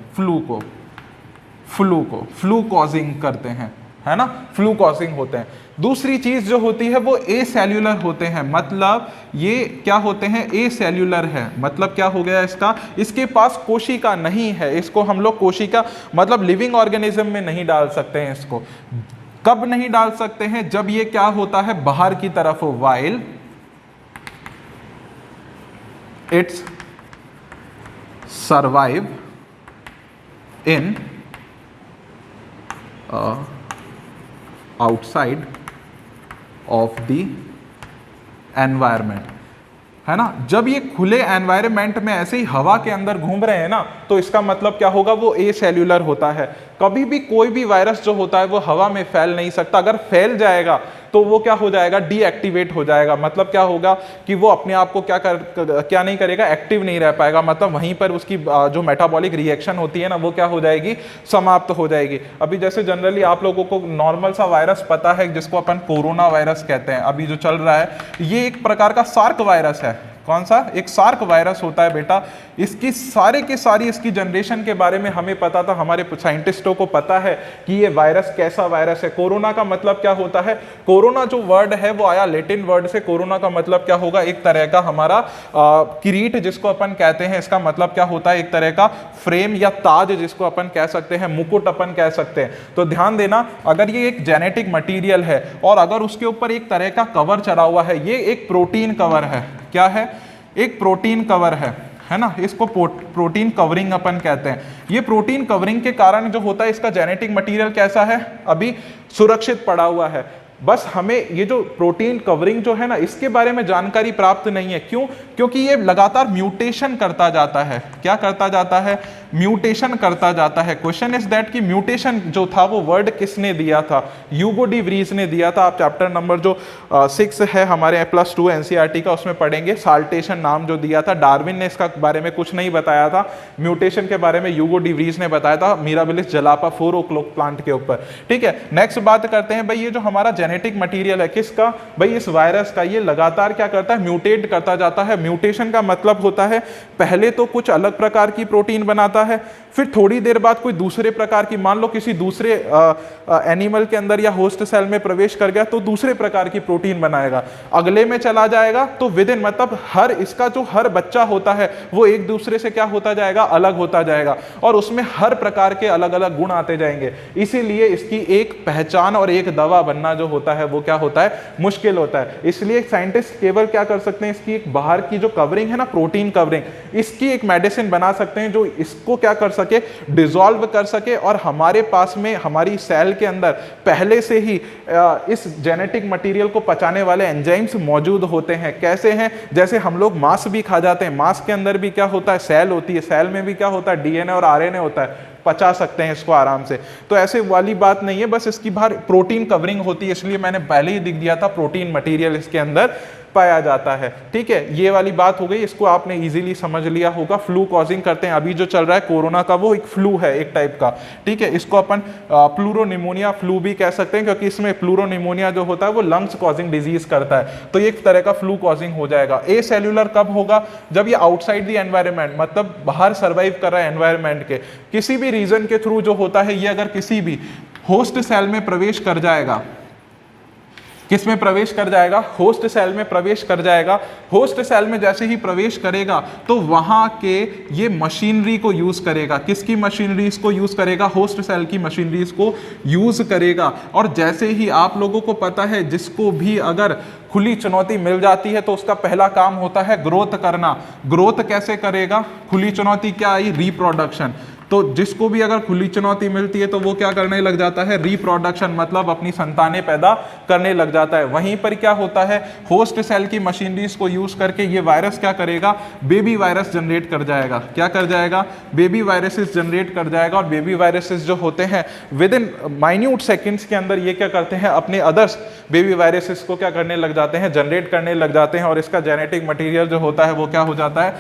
फ्लू कॉजिंग करते हैं, है ना, फ्लू कॉजिंग होते हैं। दूसरी चीज जो होती है वो ए सेल्यूलर होते हैं, मतलब ये क्या होते हैं, ए सेल्यूलर है। मतलब क्या हो गया इसका, इसके पास कोशिका नहीं है, इसको हम लोग कोशिका मतलब लिविंग ऑर्गेनिज्म में नहीं डाल सकते हैं। इसको कब नहीं डाल सकते हैं, जब ये क्या होता है, बाहर की तरफ हो, while it's survive in outside of the environment, है ना। जब ये खुले एनवायरमेंट में ऐसे ही हवा के अंदर घूम रहे हैं ना, तो इसका मतलब क्या होगा, वो ए सेल्यूलर होता है। कभी भी कोई भी वायरस जो होता है वो हवा में फैल नहीं सकता। अगर फैल जाएगा तो वो क्या हो जाएगा, डीएक्टिवेट हो जाएगा। मतलब क्या होगा कि वो अपने आप को क्या नहीं करेगा, एक्टिव नहीं रह पाएगा। मतलब वहीं पर उसकी जो मेटाबॉलिक रिएक्शन होती है ना, वो क्या हो जाएगी, समाप्त हो जाएगी। अभी जैसे जनरली आप लोगों को नॉर्मल सा वायरस पता है जिसको अपन कोरोना वायरस कहते हैं, अभी जो चल रहा है, ये एक प्रकार का सार्क वायरस है। कौन सा, एक सार्क वायरस होता है बेटा। इसकी सारे के सारी इसकी जनरेशन के बारे में हमें पता था, हमारे साइंटिस्टों को पता है कि ये वायरस कैसा वायरस है। कोरोना का मतलब क्या होता है, कोरोना जो वर्ड है वो आया लैटिन वर्ड से। कोरोना का मतलब क्या होगा, एक तरह का हमारा किरीट जिसको अपन कहते हैं, इसका मतलब क्या होता है, एक तरह का फ्रेम या ताज जिसको अपन कह सकते हैं, मुकुट अपन कह सकते हैं। तो ध्यान देना, अगर ये एक जेनेटिक मटीरियल है और अगर उसके ऊपर एक तरह का कवर चढ़ा हुआ है, ये एक प्रोटीन कवर है। क्या है, एक प्रोटीन कवर है ना, इसको प्रोटीन कवरिंग अपन कहते हैं। ये प्रोटीन कवरिंग के कारण जो होता है, इसका जेनेटिक मटेरियल कैसा है, अभी सुरक्षित पड़ा हुआ है। बस हमें ये जो प्रोटीन कवरिंग जो है ना, इसके बारे में जानकारी प्राप्त नहीं है। क्यों? क्योंकि ये लगातार म्यूटेशन करता जाता है। क्या करता जाता है? म्यूटेशन करता जाता है। क्वेश्चन इज दैट कि म्यूटेशन जो था वो वर्ड किसने दिया था? ह्यूगो डी व्रीज ने दिया था। आप चैप्टर नंबर जो 6 है हमारे +2 एनसीईआरटी का, उसमें पढ़ेंगे। साल्टेशन नाम जो दिया था, डार्विन ने इसका बारे में कुछ नहीं बताया था। म्यूटेशन के बारे में ह्यूगो डी व्रीज ने बताया था, मिराबिलिस जलापा 4 o'clock प्लांट के ऊपर। ठीक है, नेक्स्ट बात करते हैं भाई, ये जो हमारा जेनेटिक मटीरियल है किसका? भाई इस वायरस का। ये लगातार क्या करता है? म्यूटेट करता जाता है। म्यूटेशन का मतलब होता है पहले तो कुछ अलग प्रकार की प्रोटीन बनाता है, फिर थोड़ी देर बाद कोई दूसरे प्रकार की, मान लो किसी दूसरे एनिमल के अंदर या होस्ट सेल में प्रवेश कर गया तो दूसरे प्रकार की प्रोटीन बनाएगा। अगले में चला जाएगा तो विद इन, मतलब हर इसका जो हर बच्चा होता है वो एक दूसरे से क्या होता जाएगा? अलग होता जाएगा, और उसमें हर प्रकार के अलग अलग गुण आते जाएंगे। इसीलिए इसकी एक पहचान और एक दवा बनना जो होता है वो क्या होता है? मुश्किल होता है। इसलिए साइंटिस्ट केवल क्या कर सकते हैं? इसकी एक बाहर की जो कवरिंग है ना, प्रोटीन कवरिंग, इसकी एक मेडिसिन बना सकते हैं जो इसको क्या कर सके? डिसॉल्व कर सके, और हमारे पास में हमारी सेल के अंदर पहले से ही इस जेनेटिक मटेरियल को पचाने वाले एंजाइम्स मौजूद होते हैं। कैसे हैं? जैसे हम लोग मांस भी खा जाते हैं, मांस के अंदर भी क्या होता है? सेल होती है, सेल में भी क्या होता है? डीएनए और आरएनए होता है, पचा सकते हैं इसको आराम से। तो ऐसे वाली बात नहीं है, बस इसकी बाहर प्रोटीन कवरिंग होती है, इसलिए मैंने पहले ही दिख दिया था प्रोटीन मटेरियल इसके अंदर पाया जाता है। ठीक है, ये वाली बात हो गई, इसको आपने इजीली समझ लिया होगा। फ्लू कॉजिंग करते हैं, अभी जो चल रहा है कोरोना का, वो एक फ्लू है एक टाइप का। ठीक है, इसको अपन प्लूरोनिमोनिया फ्लू भी कह सकते हैं, क्योंकि इसमें प्लूरोनिमोनिया जो होता है वो लंग्स कॉजिंग डिजीज करता है, तो ये एक तरह का फ्लू कॉजिंग हो जाएगा। ए सेल्यूलर कब होगा? जब ये आउटसाइड द एनवायरमेंट, मतलब बाहर सर्वाइव कर रहा है एनवायरमेंट के, किसी भी रीजन के थ्रू जो होता है, ये अगर किसी भी होस्ट सेल में प्रवेश कर जाएगा, किस में प्रवेश कर जाएगा? होस्ट सेल में प्रवेश कर जाएगा। होस्ट सेल में जैसे ही प्रवेश करेगा तो वहां के ये मशीनरी को यूज करेगा। किसकी मशीनरीज को यूज करेगा? होस्ट सेल की मशीनरीज को यूज करेगा। और जैसे ही आप लोगों को पता है, जिसको भी अगर खुली चुनौती मिल जाती है तो उसका पहला काम होता है ग्रोथ करना। ग्रोथ कैसे करेगा? खुली चुनौती क्या आई? रिप्रोडक्शन। तो जिसको भी अगर खुली चुनौती मिलती है तो वो क्या करने लग जाता है? रिप्रोडक्शन, मतलब अपनी संतानें पैदा करने लग जाता है। वहीं पर क्या होता है? होस्ट सेल की मशीनरीज को यूज करके ये वायरस क्या करेगा? बेबी वायरस जनरेट कर जाएगा। क्या कर जाएगा? बेबी वायरसेस जनरेट कर जाएगा। और बेबी वायरसेस जो होते हैं विद इन माइन्यूट सेकेंड्स के अंदर ये क्या करते हैं? अपने अदर्स बेबी वायरसेस को क्या करने लग जाते हैं? जनरेट करने लग जाते हैं। और इसका जेनेटिक मटीरियल जो होता है वो क्या हो जाता है?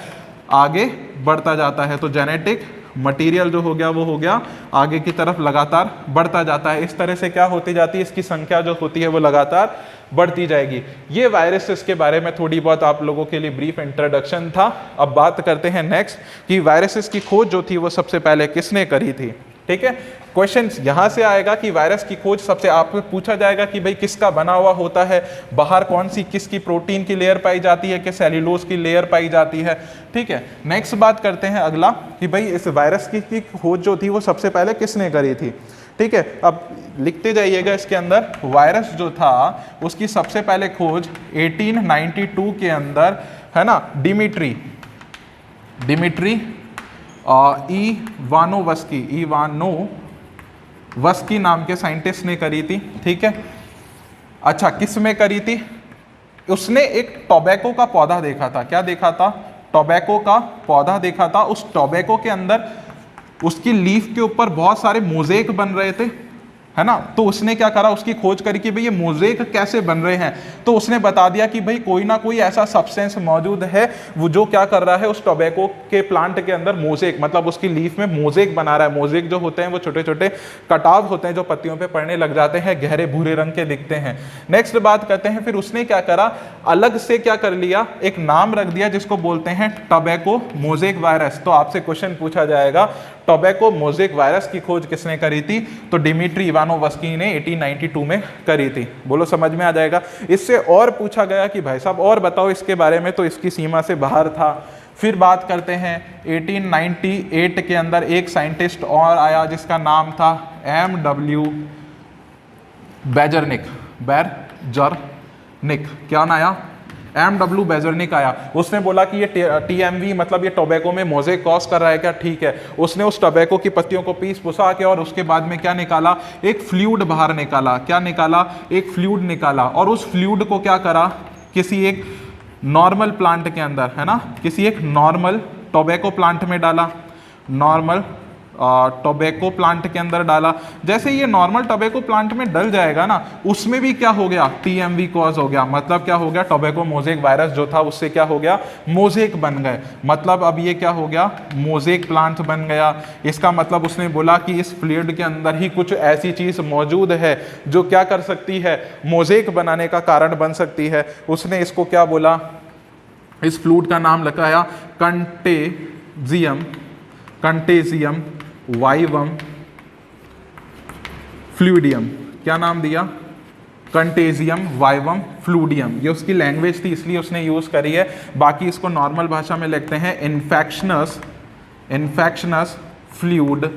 आगे बढ़ता जाता है। तो जेनेटिक मटेरियल जो हो गया वो हो गया आगे की तरफ लगातार बढ़ता जाता है। इस तरह से क्या होती जाती है? इसकी संख्या जो होती है वो लगातार बढ़ती जाएगी। ये वायरसेस के बारे में थोड़ी बहुत आप लोगों के लिए ब्रीफ इंट्रोडक्शन था। अब बात करते हैं नेक्स्ट कि वायरसेस की खोज जो थी वो सबसे पहले किसने करी थी। ठीक है, क्वेश्चन यहां से आएगा कि वायरस की खोज सबसे आपको पूछा जाएगा कि भाई किसका बना हुआ होता है, बाहर कौन सी किसकी प्रोटीन की लेयर पाई जाती है, कि सेल्यूलोज की लेयर पाई जाती है। ठीक है, नेक्स्ट बात करते हैं अगला कि भाई इस वायरस की खोज जो थी वो सबसे पहले किसने करी थी। ठीक है, अब लिखते जाइएगा इसके अंदर, वायरस जो था उसकी सबसे पहले खोज 1892 के अंदर, है ना, डिमिट्री इवानोवस्की नाम के साइंटिस्ट ने करी थी। ठीक है, अच्छा किस में करी थी? उसने एक टोबैको का पौधा देखा था। क्या देखा था? टोबैको का पौधा देखा था। उस टोबैको के अंदर उसकी लीफ के ऊपर बहुत सारे मोज़ेक बन रहे थे, है ना। तो उसने क्या करा? उसकी खोज करी कि भाई ये मोज़ेक कैसे बन रहे हैं। तो उसने बता दिया कि भाई कोई ना कोई ऐसा सब्सटेंस मौजूद है वो जो क्या कर रहा है, उस टोबैको के प्लांट के अंदर मोज़ेक, मतलब उसकी लीफ में मोज़ेक बना रहा है। मोज़ेक जो होते हैं वो छोटे छोटे कटाव होते हैं जो पत्तियों पे पड़ने लग जाते हैं, गहरे भूरे रंग के दिखते हैं। नेक्स्ट बात करते हैं, फिर उसने क्या करा? अलग से क्या कर लिया? एक नाम रख दिया जिसको बोलते हैं टोबैको मोज़ेक वायरस। तो आपसे क्वेश्चन पूछा जाएगा टोबैको मोज़ेक वायरस की खोज किसने करी थी? तो डिमिट्री इवानोवस्की ने 1892 में करी थी। बोलो, समझ में आ जाएगा। इससे और पूछा गया कि भाई साहब और बताओ इसके बारे में, तो इसकी सीमा से बाहर था। फिर बात करते हैं 1898 के अंदर एक साइंटिस्ट और आया जिसका नाम था M.W. बेजरनिक। क्या नाम आया? MW बेजर्निक आया, उसने बोला कि ये TMV मतलब ये टोबैको में मोज़ेक कॉज कर रहा है क्या, ठीक है। उसने उस टोबैको की पत्तियों को पीस पुसा के और उसके बाद में क्या निकाला, एक फ्लूइड बाहर निकाला, क्या निकाला, एक फ्लूइड निकाला, और उस फ्लूइड को क्या करा, किसी एक नॉर्मल प्लांट के अंदर, है ना, किसी एक नॉर्मल टोबैको प्लांट में डाला, नॉर्मल टोबैको प्लांट के अंदर डाला। जैसे ये नॉर्मल टोबैको प्लांट में डल जाएगा ना, उसमें भी क्या हो गया, TMV कॉज हो गया। मतलब क्या हो गया, टोबैको मोज़ेक वायरस जो था उससे क्या हो गया, मोज़ेक बन गए। मतलब अब ये क्या हो गया, मोज़ेक प्लांट बन गया। इसका मतलब उसने बोला कि इस फ्लूइड के अंदर ही कुछ ऐसी चीज मौजूद है जो क्या कर सकती है, मोज़ेक बनाने का कारण बन सकती है। उसने इसको क्या बोला, इस फ्लूइड का नाम लगाया कंटेजियम वाइवम फ्लूइडियम। क्या नाम दिया, कंटेजियम वाइवम फ्लूइडियम। ये उसकी लैंग्वेज थी इसलिए उसने यूज करी है। बाकी इसको नॉर्मल भाषा में लिखते हैं इन्फेक्शनस फ्लूइड।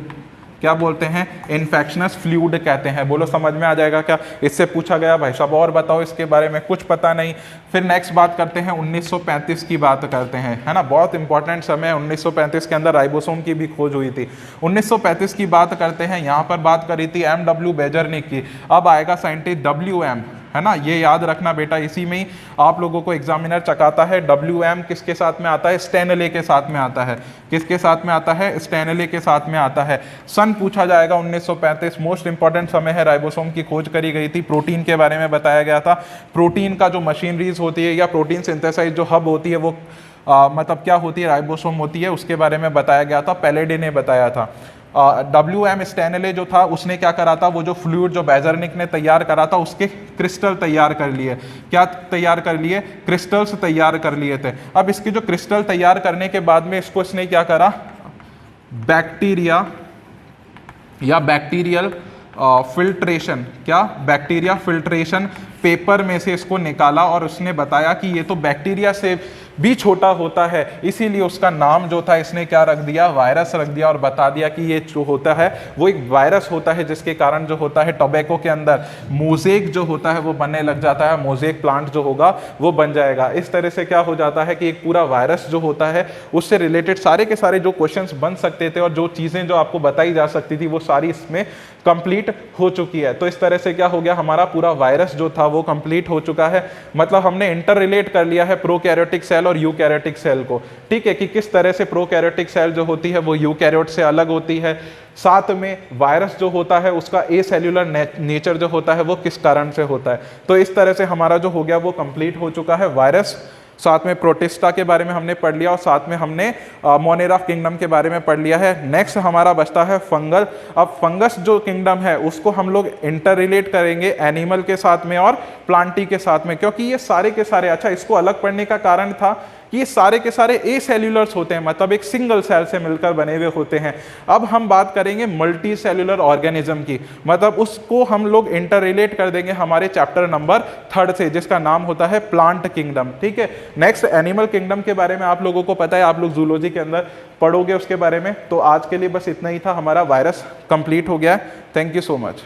क्या बोलते हैं, इन्फेक्शनस फ्लूइड कहते हैं। बोलो समझ में आ जाएगा क्या, इससे पूछा गया भाई साहब और बताओ इसके बारे में, कुछ पता नहीं। फिर नेक्स्ट बात करते हैं 1935 की बात करते हैं, है ना, बहुत इंपॉर्टेंट समय है। 1935 के अंदर राइबोसोम की भी खोज हुई थी। 1935 की बात करते हैं, यहाँ पर बात करी थी MW बेजर्निक की। अब आएगा साइंटिस्ट WM, है ना, ये याद रखना बेटा, इसी में ही आप लोगों को एग्जामिनर चकाता है। WM किसके साथ में आता है, स्टेनले के साथ में आता है। किसके साथ में आता है, स्टेनले के साथ में आता है। सन पूछा जाएगा 1935, मोस्ट इंपॉर्टेंट समय है। राइबोसोम की खोज करी गई थी, प्रोटीन के बारे में बताया गया था। प्रोटीन का जो मशीनरीज होती है या प्रोटीन सिंथेसाइज जो हब होती है वो मतलब क्या होती है, राइबोसोम होती है, उसके बारे में बताया गया था। पैलेडे ने बताया था। WM स्टेनले जो था उसने क्या करा था, वो जो फ्लूइड जो बेजर्निक ने तैयार करा था उसके क्रिस्टल तैयार कर लिए। क्या तैयार कर लिए, क्रिस्टल्स तैयार कर लिए थे। अब इसके जो क्रिस्टल तैयार करने के बाद में इसको इसने क्या करा, बैक्टीरिया या बैक्टीरियल फिल्ट्रेशन, क्या, बैक्टीरिया फिल्ट्रेशन पेपर में से इसको निकाला और उसने बताया कि ये तो बैक्टीरिया से भी छोटा होता है, इसीलिए उसका नाम जो था इसने क्या रख दिया, वायरस रख दिया, और बता दिया कि ये जो होता है वो एक वायरस होता है जिसके कारण जो होता है टोबैको के अंदर मोज़ेक जो होता है वो बनने लग जाता है, मोज़ेक प्लांट जो होगा वो बन जाएगा। इस तरह से क्या हो जाता है कि एक पूरा वायरस जो होता है उससे रिलेटेड सारे के सारे जो क्वेश्चंस बन सकते थे और जो चीज़ें जो आपको बताई जा सकती थी वो सारी इसमें कंप्लीट हो चुकी है। तो इस तरह से क्या हो गया, हमारा पूरा वायरस जो था वो कंप्लीट हो चुका है। मतलब हमने इंटर रिलेट कर लिया है प्रोकैरियोटिक सेल और यूकैरियोटिक सेल को, ठीक है, कि किस तरह से प्रोकैरियोटिक सेल जो होती है वो यूकैरियोट से अलग होती है। साथ में वायरस जो होता है उसका एसेल्यूलर नेचर जो होता है वो किस कारण से होता है। तो इस तरह से हमारा जो हो गया वो कंप्लीट हो चुका है वायरस। साथ में प्रोटिस्टा के बारे में हमने पढ़ लिया और साथ में हमने मोनेरा किंगडम के बारे में पढ़ लिया है। नेक्स्ट हमारा बचता है फंगल। अब फंगस जो किंगडम है उसको हम लोग इंटर रिलेट करेंगे एनिमल के साथ में और प्लांटी के साथ में, क्योंकि ये सारे के सारे, अच्छा इसको अलग पढ़ने का कारण था कि ये सारे के सारे ए सेल्यूलर्स होते हैं, मतलब एक सिंगल सेल से मिलकर बने हुए होते हैं। अब हम बात करेंगे मल्टी सेल्यूलर ऑर्गेनिज्म की, मतलब उसको हम लोग इंटर रिलेट कर देंगे हमारे चैप्टर नंबर 3 से, जिसका नाम होता है प्लांट किंगडम, ठीक है। नेक्स्ट एनिमल किंगडम के बारे में आप लोगों को पता है, आप लोग जूलॉजी के अंदर पढ़ोगे उसके बारे में। तो आज के लिए बस इतना ही था, हमारा वायरस कंप्लीट हो गया है। Thank you so much.